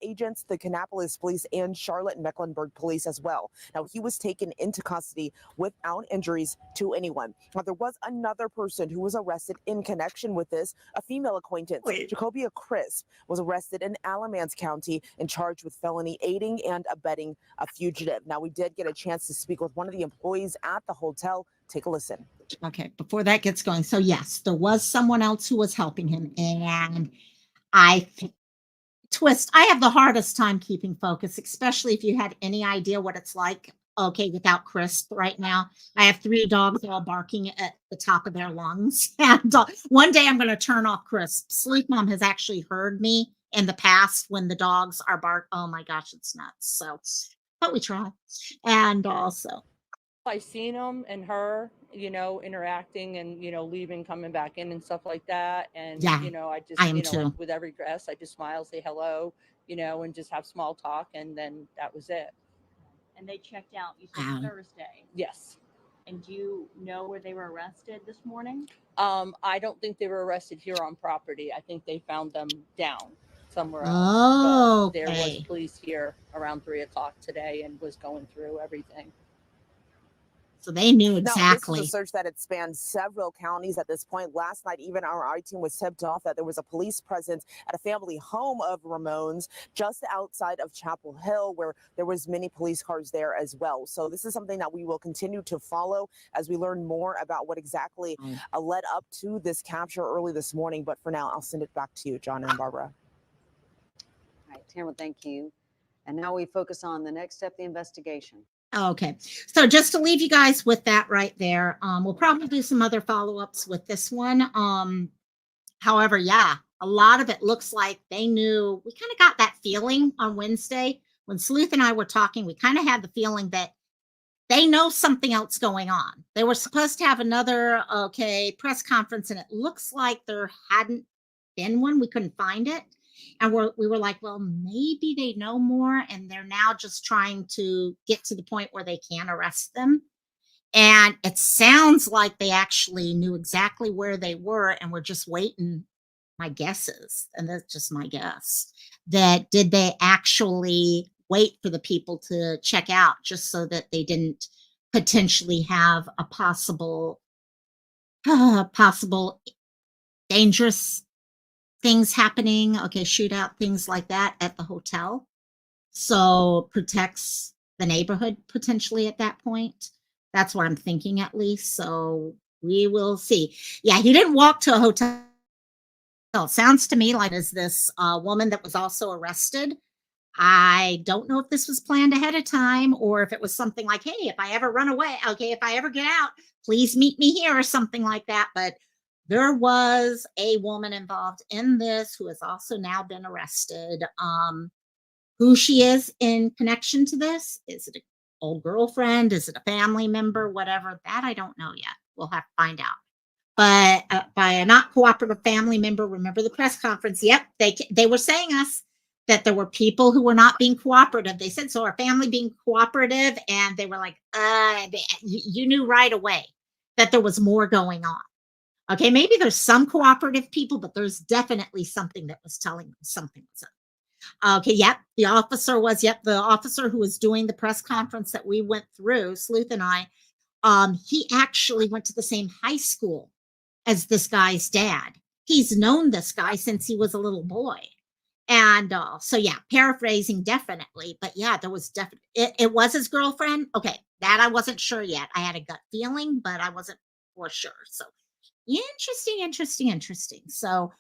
Agents, the Kannapolis Police, and Charlotte Mecklenburg Police as well. Now, he was taken into custody without injuries to anyone. Now, there was another person who was arrested in connection with this, a female acquaintance. Jacobia Crisp was arrested in Alamance County and charged with felony aiding and abetting a fugitive. Now, we did get a chance to speak with one of the employees at the hotel. Take a listen. Okay, before that gets going. So, yes, there was someone else who was helping him, and I have the hardest time keeping focus, especially if you had any idea what it's like, okay, without Crisp right now. I have 3 dogs all barking at the top of their lungs. And one day I'm going to turn off Crisp. Sleep Mom has actually heard me in the past when the dogs are bark. Oh my gosh, it's nuts. So, but we try. And also, I seen him and her, interacting and, leaving, coming back in and stuff like that. And, Yeah, I just, I am too. with every guest, I just smile, say hello, and just have small talk. And then that was it. And they checked out, you said Wow. Thursday. Yes. And do you know where they were arrested this morning? I don't think they were arrested here on property. I think they found them down somewhere else. Oh, But there was okay. police here around 3 o'clock today and was going through everything. So they knew Now, exactly. this is a search that had spanned several counties at this point. Last night, even our I team was tipped off that there was a police presence at a family home of Ramone's just outside of Chapel Hill, where there was many police cars there as well. So this is something that we will continue to follow as we learn more about what exactly led up to this capture early this morning. But for now, I'll send it back to you, John and Barbara. All right, Tamara, thank you. And now we focus on the next step, the investigation. Okay, so just to leave you guys with that right there, we'll probably do some other follow-ups with this one. However, yeah, a lot of it looks like they knew. We kind of got that feeling on Wednesday when Sleuth and I were talking. We kind of had the feeling that they know something else going on. They were supposed to have another press conference, and it looks like there hadn't been one. We couldn't find it. And we were like, well, maybe they know more, and they're now just trying to get to the point where they can arrest them. And it sounds like they actually knew exactly where they were and were just waiting. My guess is, and that's just my guess, that did they actually wait for the people to check out just so that they didn't potentially have a possible dangerous things happening, shootout, things like that at the hotel. So protects the neighborhood potentially at that point. That's what I'm thinking at least. So we will see. Yeah, he didn't walk to a hotel. Sounds to me like is this woman that was also arrested. I don't know if this was planned ahead of time or if it was something like, hey, if I ever run away, okay, if I ever get out, please meet me here or something like that. But there was a woman involved in this who has also now been arrested. Who she is in connection to this? Is it an old girlfriend? Is it a family member? Whatever. That I don't know yet. We'll have to find out. But by a not cooperative family member, remember the press conference? Yep, they were saying us that there were people who were not being cooperative. They said, so our family being cooperative, and they were like, you knew right away that there was more going on. Okay, maybe there's some cooperative people, but there's definitely something that was telling them something was up. Okay, yep, the officer who was doing the press conference that we went through, Sleuth and I, he actually went to the same high school as this guy's dad. He's known this guy since he was a little boy. And so, yeah, paraphrasing definitely. But yeah, there was definitely, it was his girlfriend. Okay, that I wasn't sure yet. I had a gut feeling, but I wasn't for sure. So interesting. So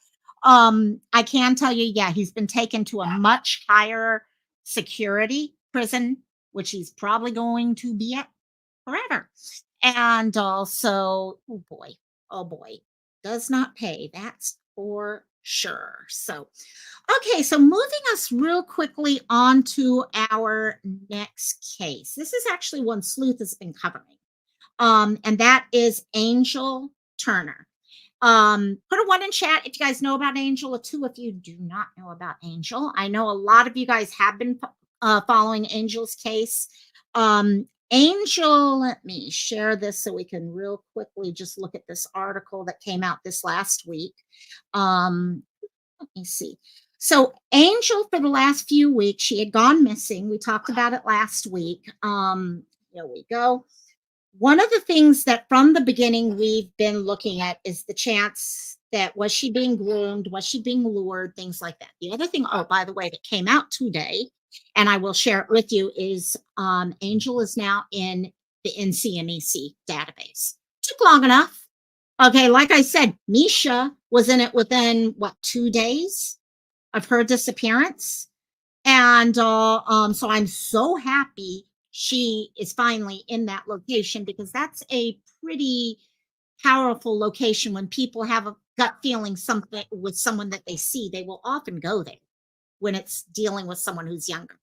I can tell you, yeah, he's been taken to a much higher security prison, which he's probably going to be at forever. And also, oh boy, does not pay. That's for sure. So, okay, so moving us real quickly on to our next case. This is actually one Sleuth has been covering. And that is Angel Turner. Put a 1 in chat if you guys know about Angel, a 2 if you do not know about Angel. I know a lot of you guys have been following Angel's case. Angel, let me share this so we can real quickly just look at this article that came out this last week. Let me see. So Angel, for the last few weeks, she had gone missing. We talked about it last week. Here we go. One of the things that from the beginning we've been looking at is the chance that was she being groomed? Was she being lured? Things like that. The other thing, oh, by the way, that came out today, and I will share it with you, is Angel is now in the NCMEC database. Took long enough. Okay, like I said, Mischa was in it within, 2 days of her disappearance? And so I'm so happy she is finally in that location, because that's a pretty powerful location. When people have a gut feeling something with someone that they see, they will often go there when it's dealing with someone who's younger.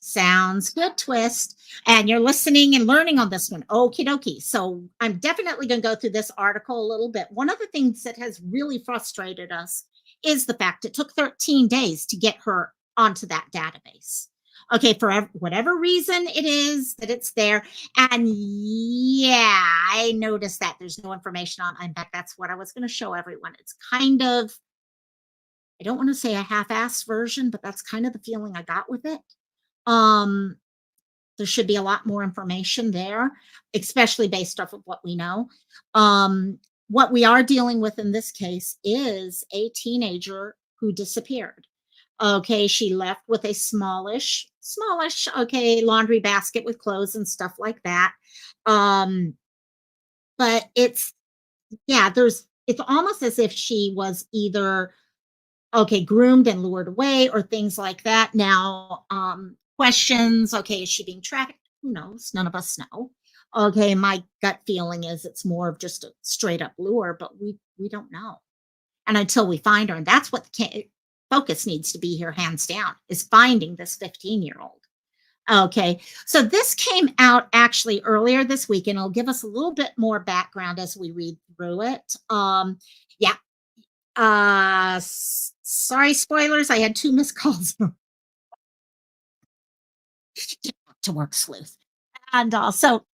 Sounds good, Twist. And you're listening and learning on this one. Okie dokie. So I'm definitely going to go through this article a little bit. One of the things that has really frustrated us is the fact it took 13 days to get her onto that database. Okay, for whatever reason it is that it's there. And yeah, I noticed that there's no information on. In fact, that's what I was going to show everyone. It's kind of, I don't want to say a half-assed version, but that's kind of the feeling I got with it. There should be a lot more information there, especially based off of what we know. What we are dealing with in this case is a teenager who disappeared. Okay, she left with a smallish, okay, laundry basket with clothes and stuff like that. But it's, yeah, it's almost as if she was either, okay, groomed and lured away or things like that. Now, questions, okay, is she being trafficked? Who knows? None of us know. Okay, my gut feeling is it's more of just a straight up lure, but we don't know. And until we find her, and that's what the focus needs to be here, hands down, is finding this 15-year-old. Okay, so this came out actually earlier this week, and it'll give us a little bit more background as we read through it. Sorry, spoilers, I had 2 missed calls. To work, Sleuth. And so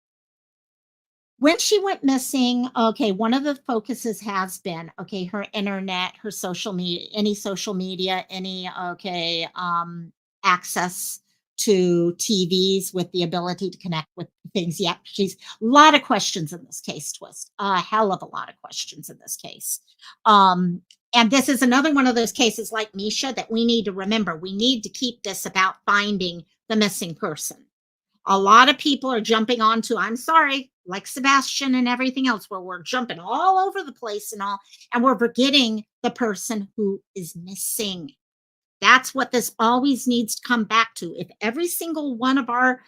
when she went missing, okay, one of the focuses has been, okay, her internet, her social media, any access to TVs with the ability to connect with things. Yep, she's a lot of questions in this case, Twist. A hell of a lot of questions in this case. And this is another one of those cases like Mischa that we need to remember. We need to keep this about finding the missing person. A lot of people are jumping onto, I'm sorry, like Sebastian and everything else, where we're jumping all over the place and we're forgetting the person who is missing. That's what this always needs to come back to. If every single one of our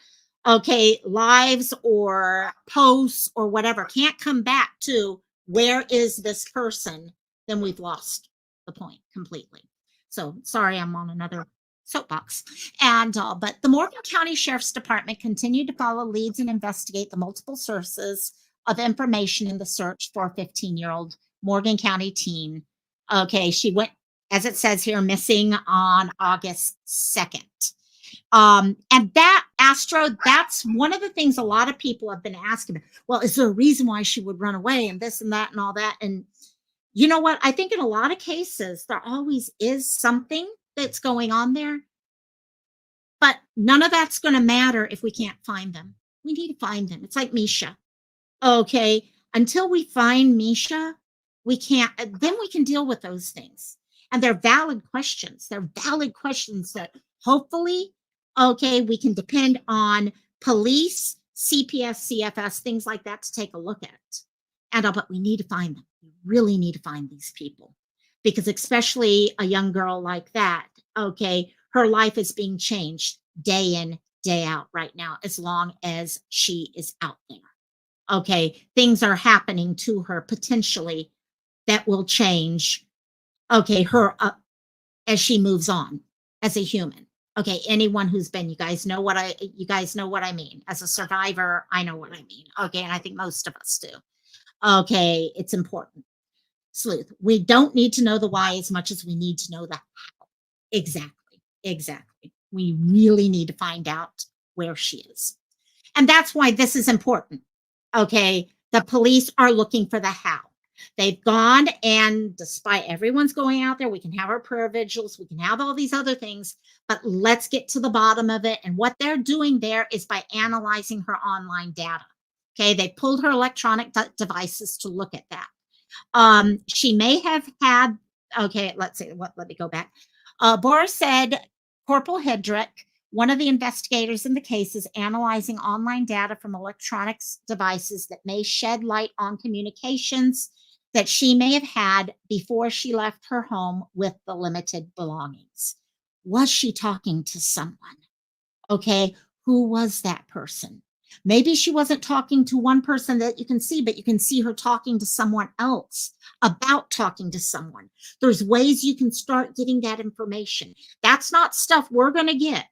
lives or posts or whatever can't come back to where is this person, then we've lost the point completely. So sorry, I'm on another soapbox. And but the Morgan County Sheriff's Department continued to follow leads and investigate the multiple sources of information in the search for a 15-year-old Morgan County teen. Okay, she went, as it says here, missing on August 2nd. And that, Astro, that's one of the things a lot of people have been asking. Well, is there a reason why she would run away and this and that and all that? And you know what? I think in a lot of cases, there always is something that's going on there. But none of that's going to matter if we can't find them. We need to find them. It's like Mischa. Okay. Until we find Mischa, we can't, then we can deal with those things. And they're valid questions. They're valid questions that hopefully, we can depend on police, CPS, CFS, things like that to take a look at. And but we need to find them. We really need to find these people, because especially a young girl like that, her life is being changed day in, day out right now, as long as she is out there. Things are happening to her potentially that will change, her as she moves on as a human. Anyone who's been, you guys know what I mean. As a survivor, I know what I mean. And I think most of us do. It's important. Sleuth, we don't need to know the why as much as we need to know the how. Exactly. We really need to find out where she is. And that's why this is important. The police are looking for the how. They've gone, and despite everyone's going out there, we can have our prayer vigils, we can have all these other things, but let's get to the bottom of it. And what they're doing there is by analyzing her online data. They pulled her electronic devices to look at that. She may have had, let's see, let me go back. Boris said Corporal Hedrick, one of the investigators in the case, is analyzing online data from electronics devices that may shed light on communications that she may have had before she left her home with the limited belongings. Was she talking to someone? Who was that person? Maybe she wasn't talking to one person that you can see, but you can see her talking to someone else about talking to someone. There's ways you can start getting that information. That's not stuff we're going to get.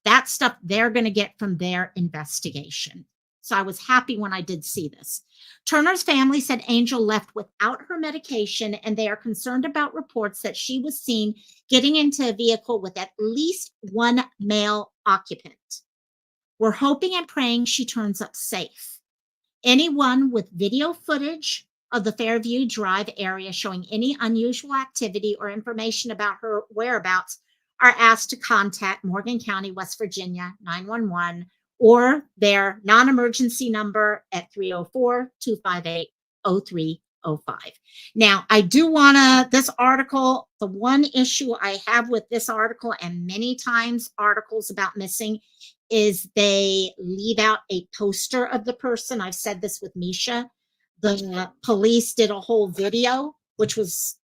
That's stuff they're going to get from their investigation. So I was happy when I did see this. Turner's family said Angel left without her medication, and they are concerned about reports that she was seen getting into a vehicle with at least one male occupant. We're hoping and praying she turns up safe. Anyone with video footage of the Fairview Drive area showing any unusual activity or information about her whereabouts are asked to contact Morgan County, West Virginia 911 or their non-emergency number at 304-258-0305. Now, I do want to, this article, the one issue I have with this article and many times articles about missing is they leave out a poster of the person. I've said this with Mischa. The police did a whole video, which was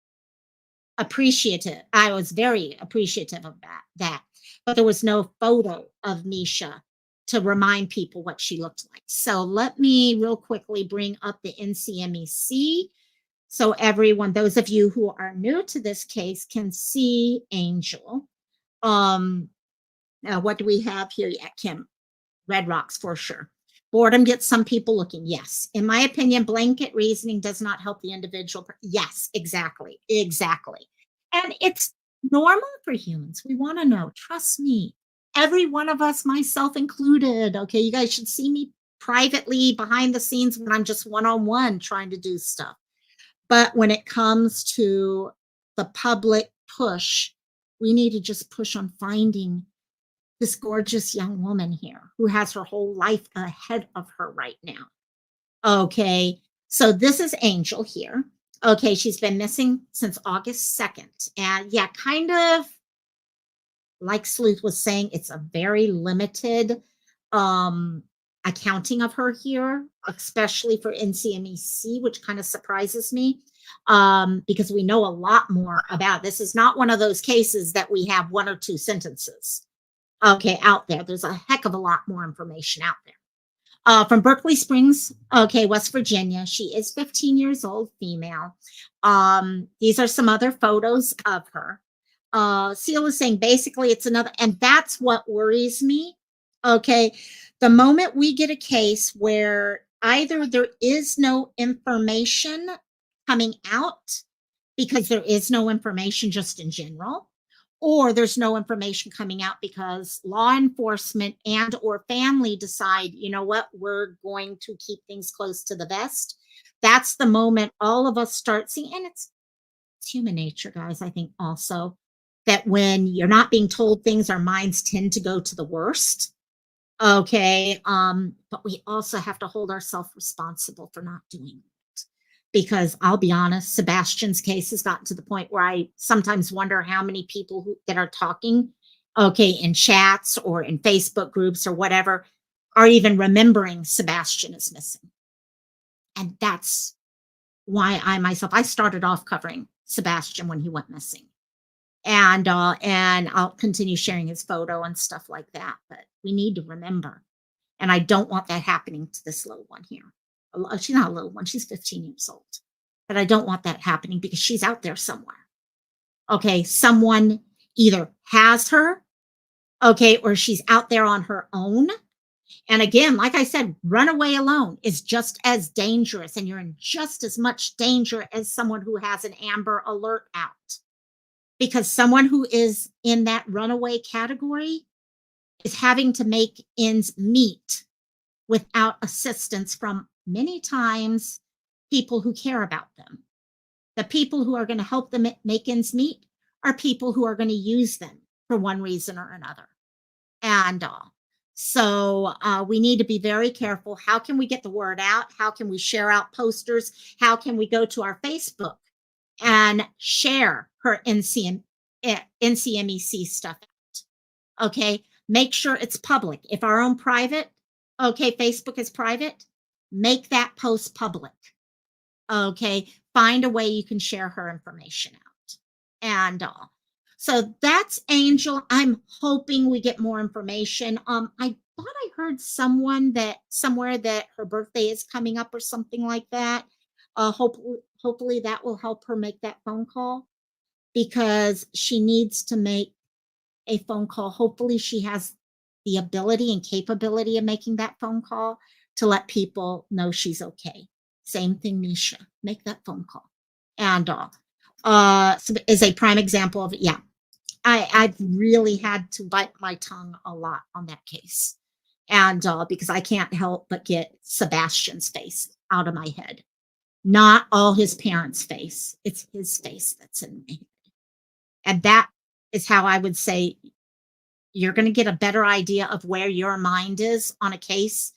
appreciative. I was very appreciative of that. But there was no photo of Mischa to remind people what she looked like. So let me real quickly bring up the NCMEC so everyone, those of you who are new to this case, can see Angel. What do we have here? Yeah, Kim. Red Rocks for sure. Boredom gets some people looking. Yes. In my opinion, blanket reasoning does not help the individual. Yes, exactly. And it's normal for humans. We want to know. Trust me. Every one of us, myself included. You guys should see me privately behind the scenes when I'm just one-on-one trying to do stuff. But when it comes to the public push, we need to just push on finding this gorgeous young woman here who has her whole life ahead of her right now. So this is Angel here. She's been missing since August 2nd. And yeah, kind of like Sleuth was saying, it's a very limited accounting of her here, especially for NCMEC, which kind of surprises me. because we know a lot more about. This is not one of those cases that we have 1 or 2 sentences, okay, out there. There's a heck of a lot more information out there. From Berkeley Springs, okay, West Virginia. She is 15 years old, female. These are some other photos of her. Seal is saying basically it's another, and that's what worries me. Okay, the moment we get a case where either there is no information coming out because there is no information just in general, or there's no information coming out because law enforcement and or family decide, you know what, we're going to keep things close to the vest. That's the moment all of us start seeing, and it's human nature, guys. I think also that when you're not being told things, our minds tend to go to the worst. Okay. But we also have to hold ourselves responsible for not doing it. Because I'll be honest, Sebastian's case has gotten to the point where I sometimes wonder how many people that are talking, okay, in chats or in Facebook groups or whatever, are even remembering Sebastian is missing. And that's why I started off covering Sebastian when he went missing. And I'll continue sharing his photo and stuff like that. But we need to remember. And I don't want that happening to this little one here. She's not a little one. She's 15 years old. But I don't want that happening because she's out there somewhere. Okay, someone either has her, okay, or she's out there on her own. And again, like I said, runaway alone is just as dangerous, and you're in just as much danger as someone who has an Amber Alert out. Because someone who is in that runaway category is having to make ends meet without assistance from many times people who care about them. The people who are going to help them make ends meet are people who are going to use them for one reason or another. And so we need to be very careful. How can we get the word out? How can we share out posters? How can we go to our Facebook and share her NCMEC stuff out? Okay, make sure it's public. If our own private, okay, Facebook is private, make that post public. Okay, find a way you can share her information out. And so that's Angel. I'm hoping we get more information. I thought I heard somewhere that her birthday is coming up or something like that. Hopefully that will help her make that phone call, because she needs to make a phone call. Hopefully she has the ability and capability of making that phone call to let people know she's okay. Same thing, Mischa, make that phone call. And so is a prime example of it. Yeah, I've really had to bite my tongue a lot on that case. And because I can't help but get Sebastian's face out of my head. Not all his parents' face. It's his face that's in my head. And that is how I would say you're going to get a better idea of where your mind is on a case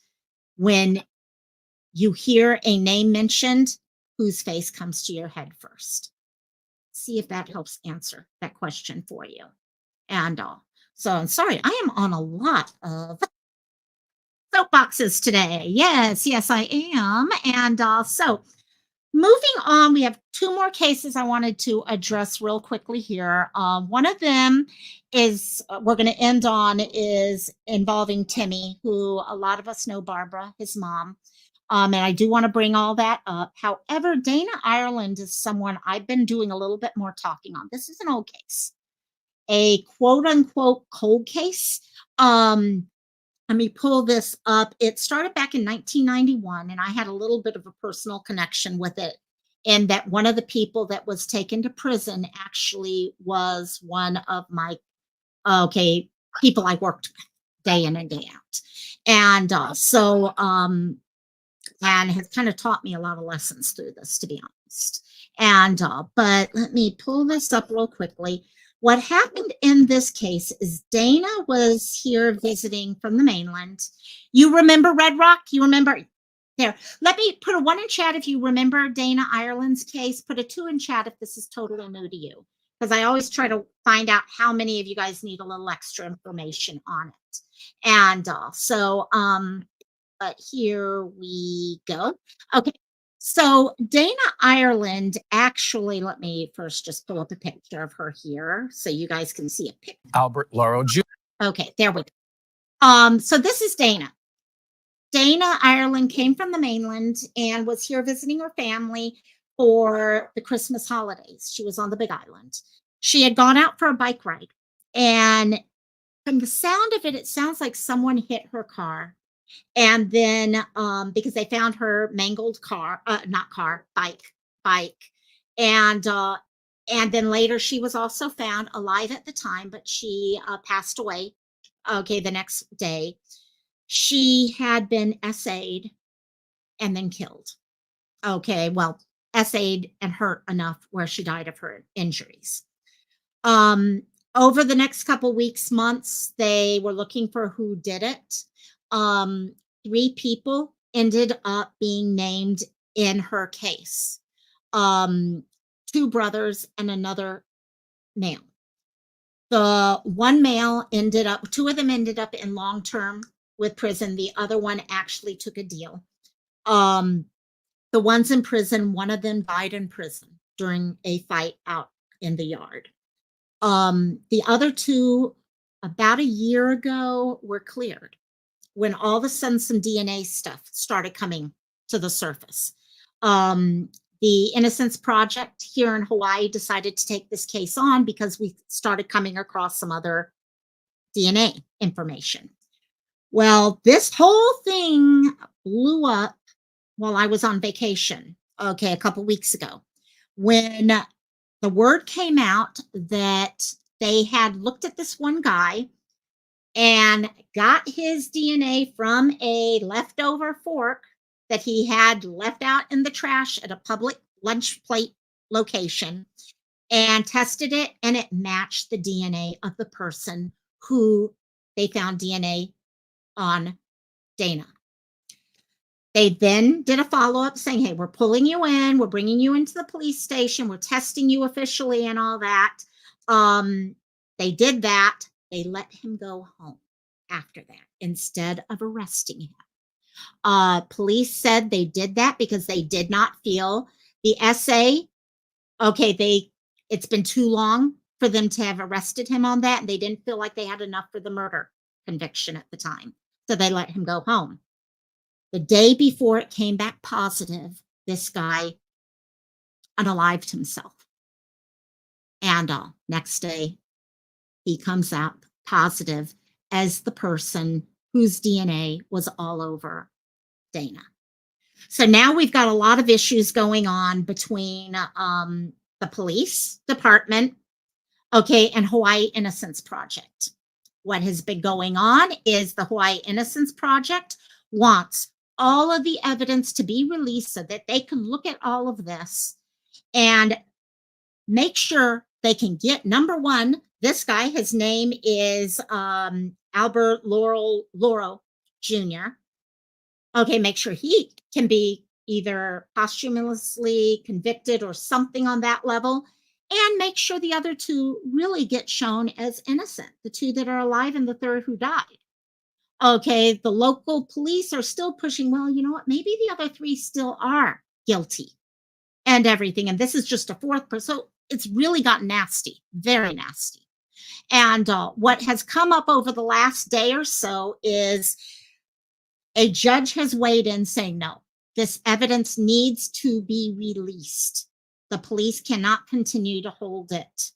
when you hear a name mentioned, whose face comes to your head first. See if that helps answer that question for you. And so I'm sorry, I am on a lot of soapboxes today. Yes, I am. And so moving on, we have 2 more cases I wanted to address real quickly here. One of them is we're going to end on is involving Timmy, who a lot of us know Barbara, his mom. And I do want to bring all that up. However, Dana Ireland is someone I've been doing a little bit more talking on. This is an old case, a quote unquote cold case. Let me pull this up. It started back in 1991, and I had a little bit of a personal connection with it, in that one of the people that was taken to prison actually was one of my people I worked with day in and day out. And and has kind of taught me a lot of lessons through this, to be honest. And but let me pull this up real quickly. What happened in this case is Dana was here visiting from the mainland. You remember Red Rock? You remember? There. Let me put a 1 in chat if you remember Dana Ireland's case. Put a 2 in chat if this is totally new to you, because I always try to find out how many of you guys need a little extra information on it. And but here we go. Okay. So Dana Ireland, actually, let me first just pull up a picture of her here so you guys can see a picture. Albert Lauro Jr. Okay, there we go. So this is Dana. Dana Ireland came from the mainland and was here visiting her family for the Christmas holidays. She was on the Big Island. She had gone out for a bike ride, and from the sound of it, it sounds like someone hit her car. And then because they found her mangled bike. And then later she was also found alive at the time, but she passed away, okay, the next day. She had been essayed and then killed. Okay, well, essayed and hurt enough where she died of her injuries. Over the next couple weeks, months, they were looking for who did it. 3 people ended up being named in her case. 2 brothers and another male. The one male 2 of them ended up in long-term with prison. The other one actually took a deal. The ones in prison, one of them died in prison during a fight out in the yard. The other 2, about a year ago, were cleared when all of a sudden some DNA stuff started coming to the surface. The Innocence Project here in Hawaii decided to take this case on because we started coming across some other DNA information. Well, this whole thing blew up while I was on vacation, okay, a couple weeks ago, when the word came out that they had looked at this one guy and got his DNA from a leftover fork that he had left out in the trash at a public lunch plate location, and tested it, and it matched the DNA of the person who they found DNA on Dana. They then did a follow-up saying, hey, we're pulling you in, we're bringing you into the police station, we're testing you officially and all that. They did that. They let him go home after that instead of arresting him. Police said they did that because they did not feel the essay. Okay, it's been too long for them to have arrested him on that, and they didn't feel like they had enough for the murder conviction at the time. So they let him go home. The day before it came back positive, this guy unalived himself. And next day, he comes out positive as the person whose DNA was all over Dana. So now we've got a lot of issues going on between the police department, okay, and Hawaii Innocence Project. What has been going on is the Hawaii Innocence Project wants all of the evidence to be released so that they can look at all of this and make sure they can get, number one, this guy, his name is Albert Lauro Jr. Okay, make sure he can be either posthumously convicted or something on that level, and make sure the other 2 really get shown as innocent, the 2 that are alive and the 3rd who died. Okay, the local police are still pushing, well, you know what, maybe the other 3 still are guilty and everything, and this is just a 4th person. So it's really gotten nasty, very nasty. And what has come up over the last day or so is a judge has weighed in saying, no, this evidence needs to be released. The police cannot continue to hold it.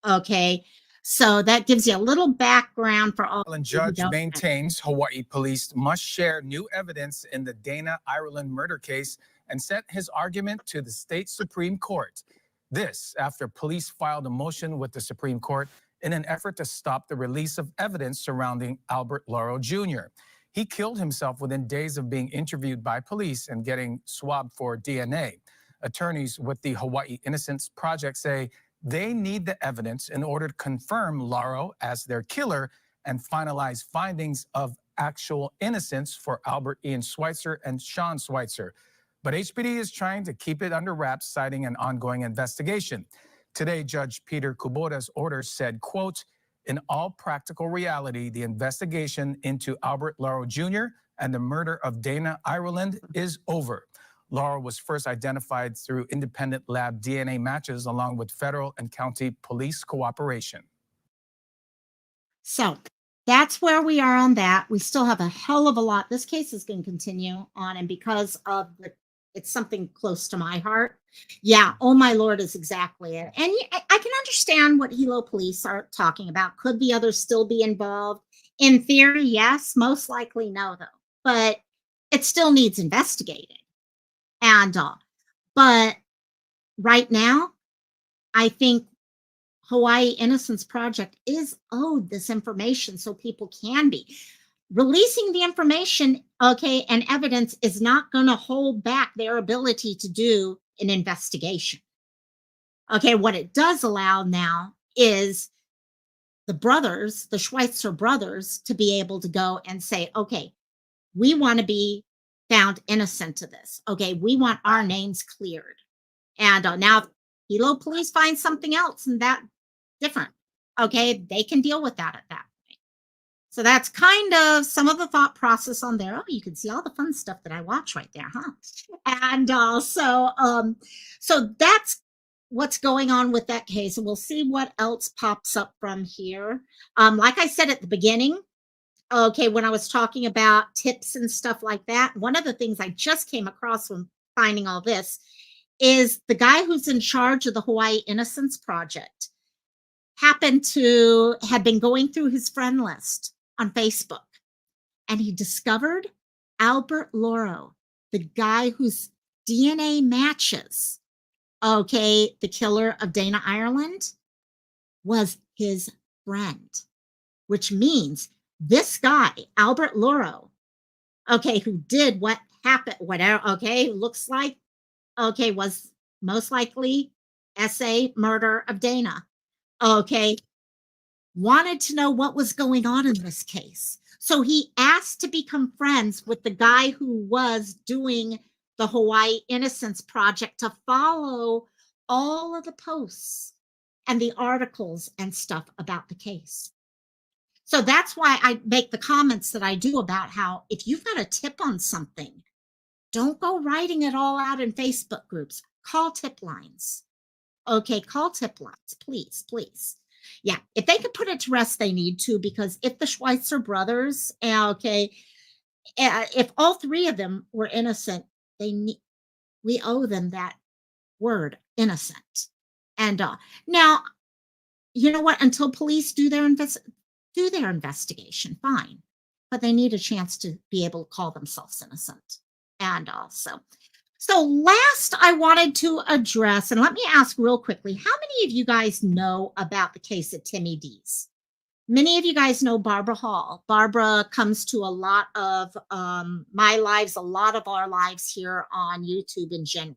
Okay, so that gives you a little background for all. The judge maintains Hawaii police must share new evidence in the Dana Ireland murder case and sent his argument to the state Supreme Court. This after police filed a motion with the Supreme Court in an effort to stop the release of evidence surrounding Albert Lauro Jr. He killed himself within days of being interviewed by police and getting swabbed for DNA. Attorneys with the Hawaii Innocence Project say they need the evidence in order to confirm Lauro as their killer and finalize findings of actual innocence for Albert Ian Schweitzer and Sean Schweitzer. But HPD is trying to keep it under wraps, citing an ongoing investigation. Today, Judge Peter Kubota's orders said, quote, in all practical reality, the investigation into Albert Lauro Jr. and the murder of Dana Ireland is over. Laura was first identified through independent lab DNA matches along with federal and county police cooperation. So that's where we are on that. We still have a hell of a lot. This case is going to continue on, and because of it's something close to my heart. Yeah, oh my Lord is exactly it. And I can understand what Hilo police are talking about. Could the others still be involved? In theory, yes. Most likely, no, though. But it still needs investigating. And but right now, I think Hawaii Innocence Project is owed this information so people can be. Releasing the information, okay, and evidence is not going to hold back their ability to do an investigation. Okay, what it does allow now is the brothers, the Schweitzer brothers, to be able to go and say, okay, we want to be found innocent of this. Okay, we want our names cleared. And now if Hilo police find something else and that different, okay, they can deal with that at that point. So that's kind of some of the thought process on there. Oh, you can see all the fun stuff that I watch right there, huh? And so that's what's going on with that case, and we'll see what else pops up from here. Like I said at the beginning, okay, when I was talking about tips and stuff like that, one of the things I just came across when finding all this is the guy who's in charge of the Hawaii Innocence Project happened to have been going through his friend list on Facebook, and he discovered Albert Loro, the guy whose DNA matches, okay, the killer of Dana Ireland, was his friend, which means this guy, Albert Loro, okay, who did what happened, whatever, okay, looks like, okay, was most likely SA murder of Dana, okay, wanted to know what was going on in this case. So he asked to become friends with the guy who was doing the Hawaii Innocence Project to follow all of the posts and the articles and stuff about the case. So that's why I make the comments that I do about how if you've got a tip on something, don't go writing it all out in Facebook groups. Call tip lines. Okay, call tip lines, please, please. Yeah, if they could put it to rest, they need to, because if the Schweitzer brothers, okay, if all three of them were innocent, we owe them that word, innocent. And now, you know what? Until police do their investigation, fine, but they need a chance to be able to call themselves innocent. And so last I wanted to address, and let me ask real quickly, how many of you guys know about the case of Timmy Dees? Many of you guys know Barbara Hall. Barbara comes to a lot of my lives, a lot of our lives here on YouTube in general.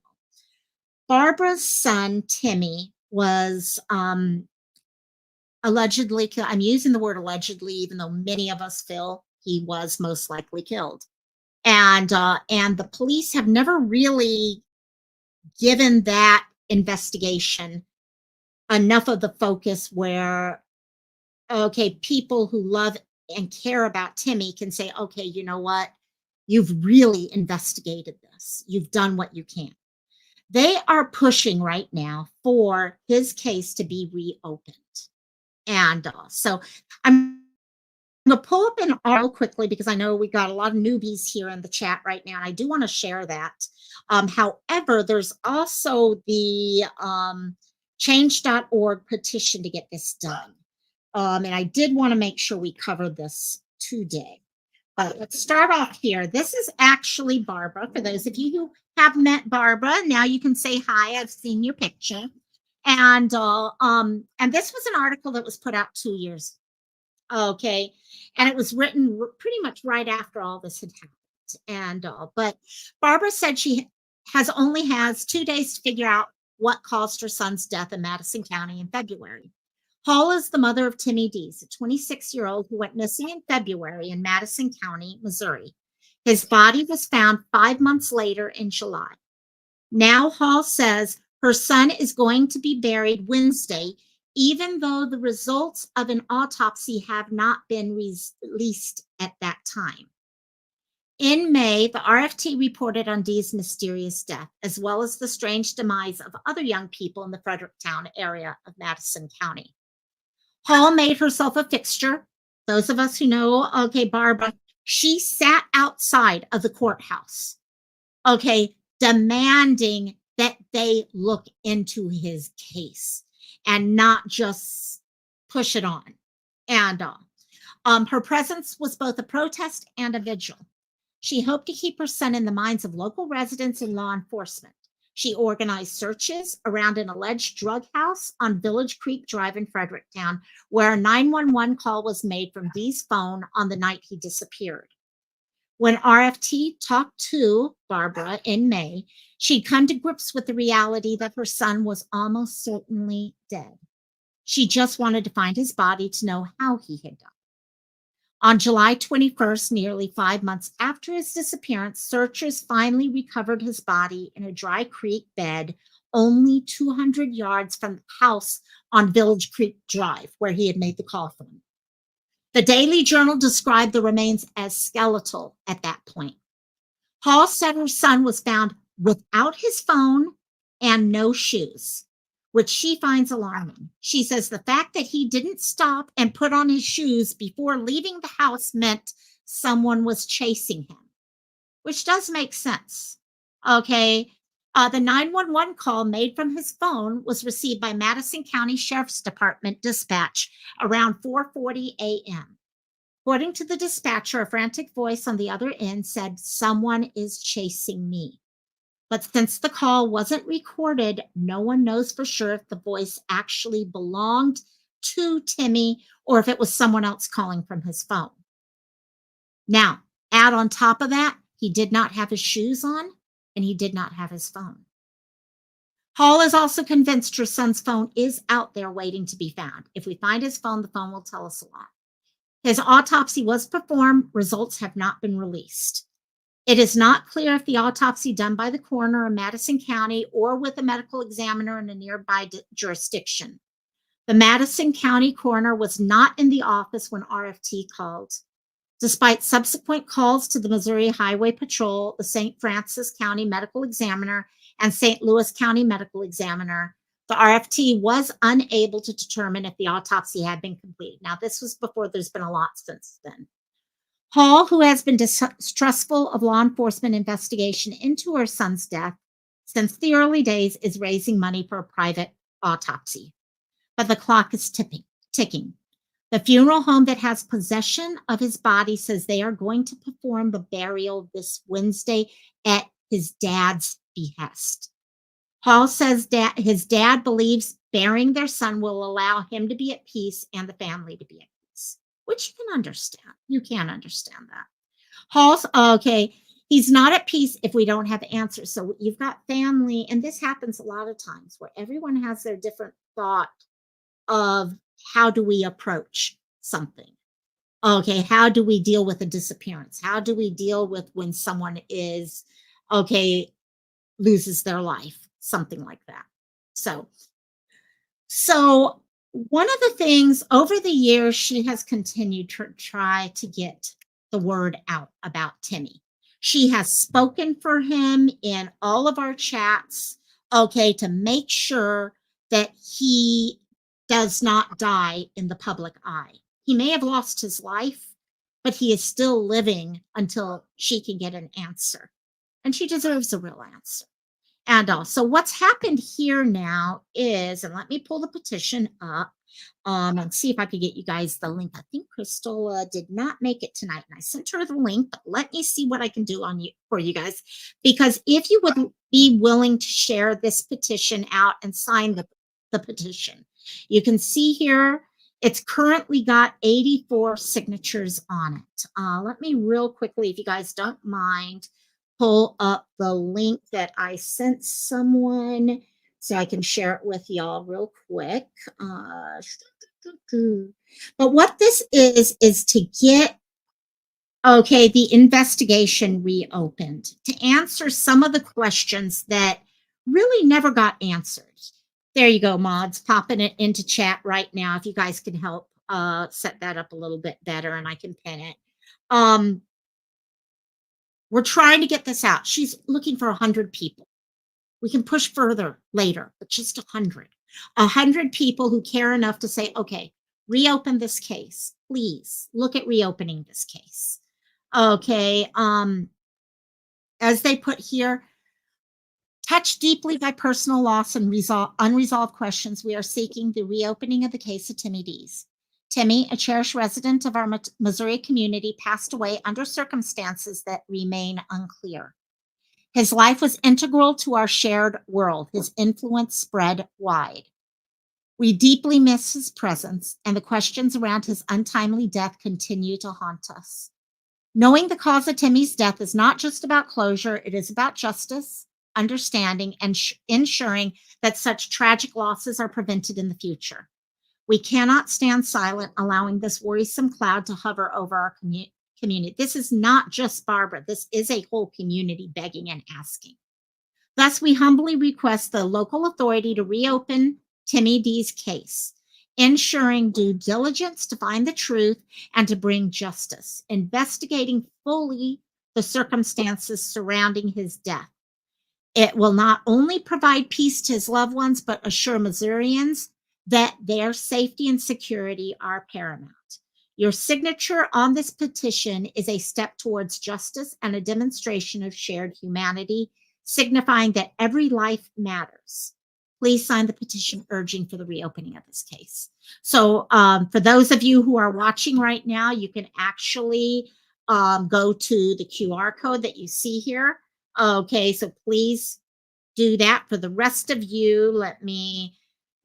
Barbara's son, Timmy, was allegedly killed. I'm using the word allegedly, even though many of us feel he was most likely killed. And the police have never really given that investigation enough of the focus where, okay, people who love and care about Timmy can say, okay, you know what? You've really investigated this. You've done what you can. They are pushing right now for his case to be reopened. And so I'm going to pull up an article quickly because I know we got a lot of newbies here in the chat right now. And I do want to share that. However, there's also the change.org petition to get this done. And I did want to make sure we covered this today. But let's start off here. This is actually Barbara. For those of you who have met Barbara, now you can say hi. I've seen your picture. And this was an article that was put out 2 years ago. Okay, and it was written pretty much right after all this had happened. And but Barbara said she only has 2 days to figure out what caused her son's death in Madison County in February. Hall is the mother of Timmy Dees, a 26-year-old who went missing in February in Madison County, Missouri. His body was found 5 months later in July. Now Hall says her son is going to be buried Wednesday, even though the results of an autopsy have not been released at that time. In May, the RFT reported on Dee's mysterious death, as well as the strange demise of other young people in the Fredericktown area of Madison County. Hall made herself a fixture. Those of us who know, okay, Barbara, she sat outside of the courthouse, okay, demanding that they look into his case and not just push it on. And her presence was both a protest and a vigil. She hoped to keep her son in the minds of local residents and law enforcement. She organized searches around an alleged drug house on Village Creek Drive in Fredericktown, where a 911 call was made from Dee's phone on the night he disappeared. When RFT talked to Barbara in May, she'd come to grips with the reality that her son was almost certainly dead. She just wanted to find his body to know how he had died. On July 21st, nearly 5 months after his disappearance, searchers finally recovered his body in a dry creek bed only 200 yards from the house on Village Creek Drive, where he had made the call from. The Daily Journal described the remains as skeletal at that point. Hall said her son was found without his phone and no shoes, which she finds alarming. She says the fact that he didn't stop and put on his shoes before leaving the house meant someone was chasing him, which does make sense. Okay. The 911 call made from his phone was received by Madison County Sheriff's Department dispatch around 4:40 a.m. According to the dispatcher, a frantic voice on the other end said, "Someone is chasing me." But since the call wasn't recorded, no one knows for sure if the voice actually belonged to Timmy or if it was someone else calling from his phone. Now, add on top of that, he did not have his shoes on and he did not have his phone. Hall is also convinced her son's phone is out there waiting to be found. If we find his phone, the phone will tell us a lot. His autopsy was performed. Results have not been released. It is not clear if the autopsy done by the coroner in Madison County or with a medical examiner in a nearby jurisdiction. The Madison County coroner was not in the office when RFT called. Despite subsequent calls to the Missouri Highway Patrol, the St. Francis County medical examiner, and St. Louis County medical examiner, the RFT was unable to determine if the autopsy had been completed. Now, this was before, there's been a lot since then. Hall, who has been distrustful of law enforcement investigation into her son's death since the early days, is raising money for a private autopsy. But the clock is ticking. The funeral home that has possession of his body says they are going to perform the burial this Wednesday at his dad's behest. Hall says that his dad believes burying their son will allow him to be at peace and the family to be at peace, which you can understand. You can understand that. Hall's, okay, he's not at peace if we don't have answers. So you've got family, and this happens a lot of times where everyone has their different thought of how do we approach something? Okay, how do we deal with a disappearance? How do we deal with when someone is, okay, loses their life? Something like that. So one of the things over the years, she has continued to try to get the word out about Timmy. She has spoken for him in all of our chats, okay, to make sure that he does not die in the public eye. He may have lost his life, but he is still living until she can get an answer. And she deserves a real answer. And also, what's happened here now is, and let me pull the petition up and see if I could get you guys the link. I think Crystal did not make it tonight, and I sent her the link, but let me see what I can do for you guys. Because if you would be willing to share this petition out and sign the petition, you can see here, it's currently got 84 signatures on it. Let me real quickly, if you guys don't mind, pull up the link that I sent someone so I can share it with y'all real quick. But what this is to get, okay, the investigation reopened, to answer some of the questions that really never got answered. There you go, mods, popping it into chat right now. If you guys can help set that up a little bit better and I can pin it. We're trying to get this out. She's looking for 100 people. We can push further later, but just 100. 100 people who care enough to say, okay, reopen this case. Please look at reopening this case. Okay. As they put here, touched deeply by personal loss and unresolved questions, we are seeking the reopening of the case of Timmy Dees. Timmy, a cherished resident of our Missouri community, passed away under circumstances that remain unclear. His life was integral to our shared world. His influence spread wide. We deeply miss his presence, and the questions around his untimely death continue to haunt us. Knowing the cause of Timmy's death is not just about closure, it is about justice, understanding, and ensuring that such tragic losses are prevented in the future. We cannot stand silent, allowing this worrisome cloud to hover over our community. This is not just Barbara. This is a whole community begging and asking. Thus, we humbly request the local authority to reopen Timmy Dees' case, ensuring due diligence to find the truth and to bring justice, investigating fully the circumstances surrounding his death. It will not only provide peace to his loved ones, but assure Missourians that their safety and security are paramount. Your signature on this petition is a step towards justice and a demonstration of shared humanity, signifying that every life matters. Please sign the petition urging for the reopening of this case. So for those of you who are watching right now, you can actually go to the QR code that you see here. Okay, so please do that. For the rest of you,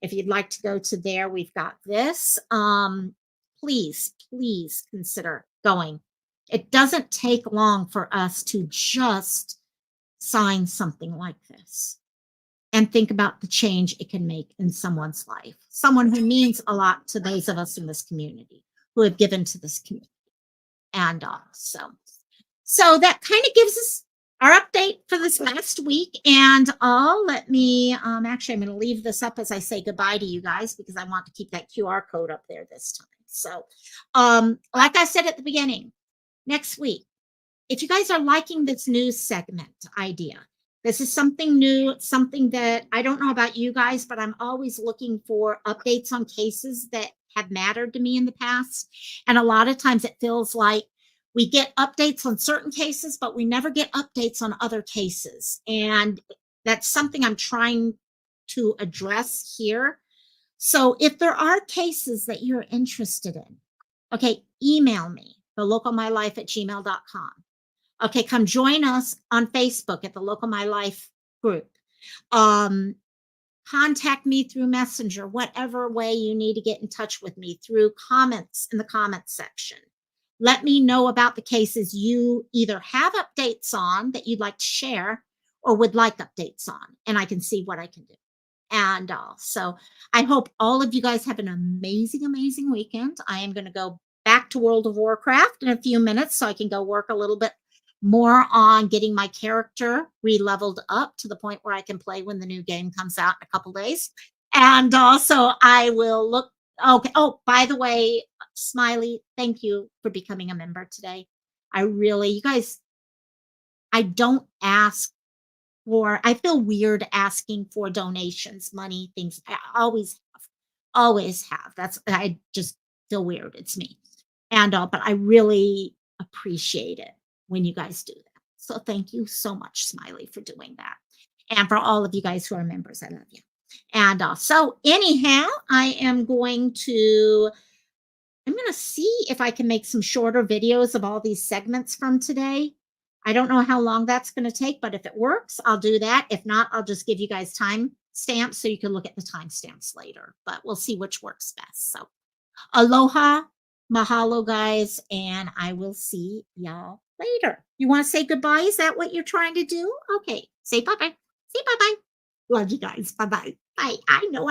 if you'd like to go to there, we've got this. Please consider going. It doesn't take long for us to just sign something like this and think about the change it can make in someone's life. Someone who means a lot to those of us in this community, who have given to this community. And so that kind of gives us our update for this last week. And let me, actually, I'm going to leave this up as I say goodbye to you guys, because I want to keep that QR code up there this time. So like I said at the beginning, next week, if you guys are liking this news segment idea, this is something new, something that I don't know about you guys, but I'm always looking for updates on cases that have mattered to me in the past. And a lot of times it feels like we get updates on certain cases, but we never get updates on other cases. And that's something I'm trying to address here. So if there are cases that you're interested in, okay, email me, thelokomylife@gmail.com. Okay, come join us on Facebook at the Lokomai Life group. Contact me through Messenger, whatever way you need to get in touch with me, through comments in the comments section. Let me know about the cases you either have updates on that you'd like to share or would like updates on, and I can see what I can do. And so I hope all of you guys have an amazing, amazing weekend. I am going to go back to World of Warcraft in a few minutes so I can go work a little bit more on getting my character re-leveled up to the point where I can play when the new game comes out in a couple days. And also I will look, okay. Oh, by the way, Smiley, thank you for becoming a member today. You guys, I don't ask for, I feel weird asking for donations, money, things. I always have. I just feel weird. It's me. And, but I really appreciate it when you guys do that. So thank you so much, Smiley, for doing that. And for all of you guys who are members, I love you. And so anyhow, I am going to see if I can make some shorter videos of all these segments from today. I don't know how long that's going to take, but if it works, I'll do that. If not, I'll just give you guys time stamps so you can look at the timestamps later, but we'll see which works best. So aloha, mahalo, guys, and I will see y'all later. You want to say goodbye? Is that what you're trying to do? Okay, say bye-bye. Say bye-bye. Love you guys. Bye-bye. Bye. I know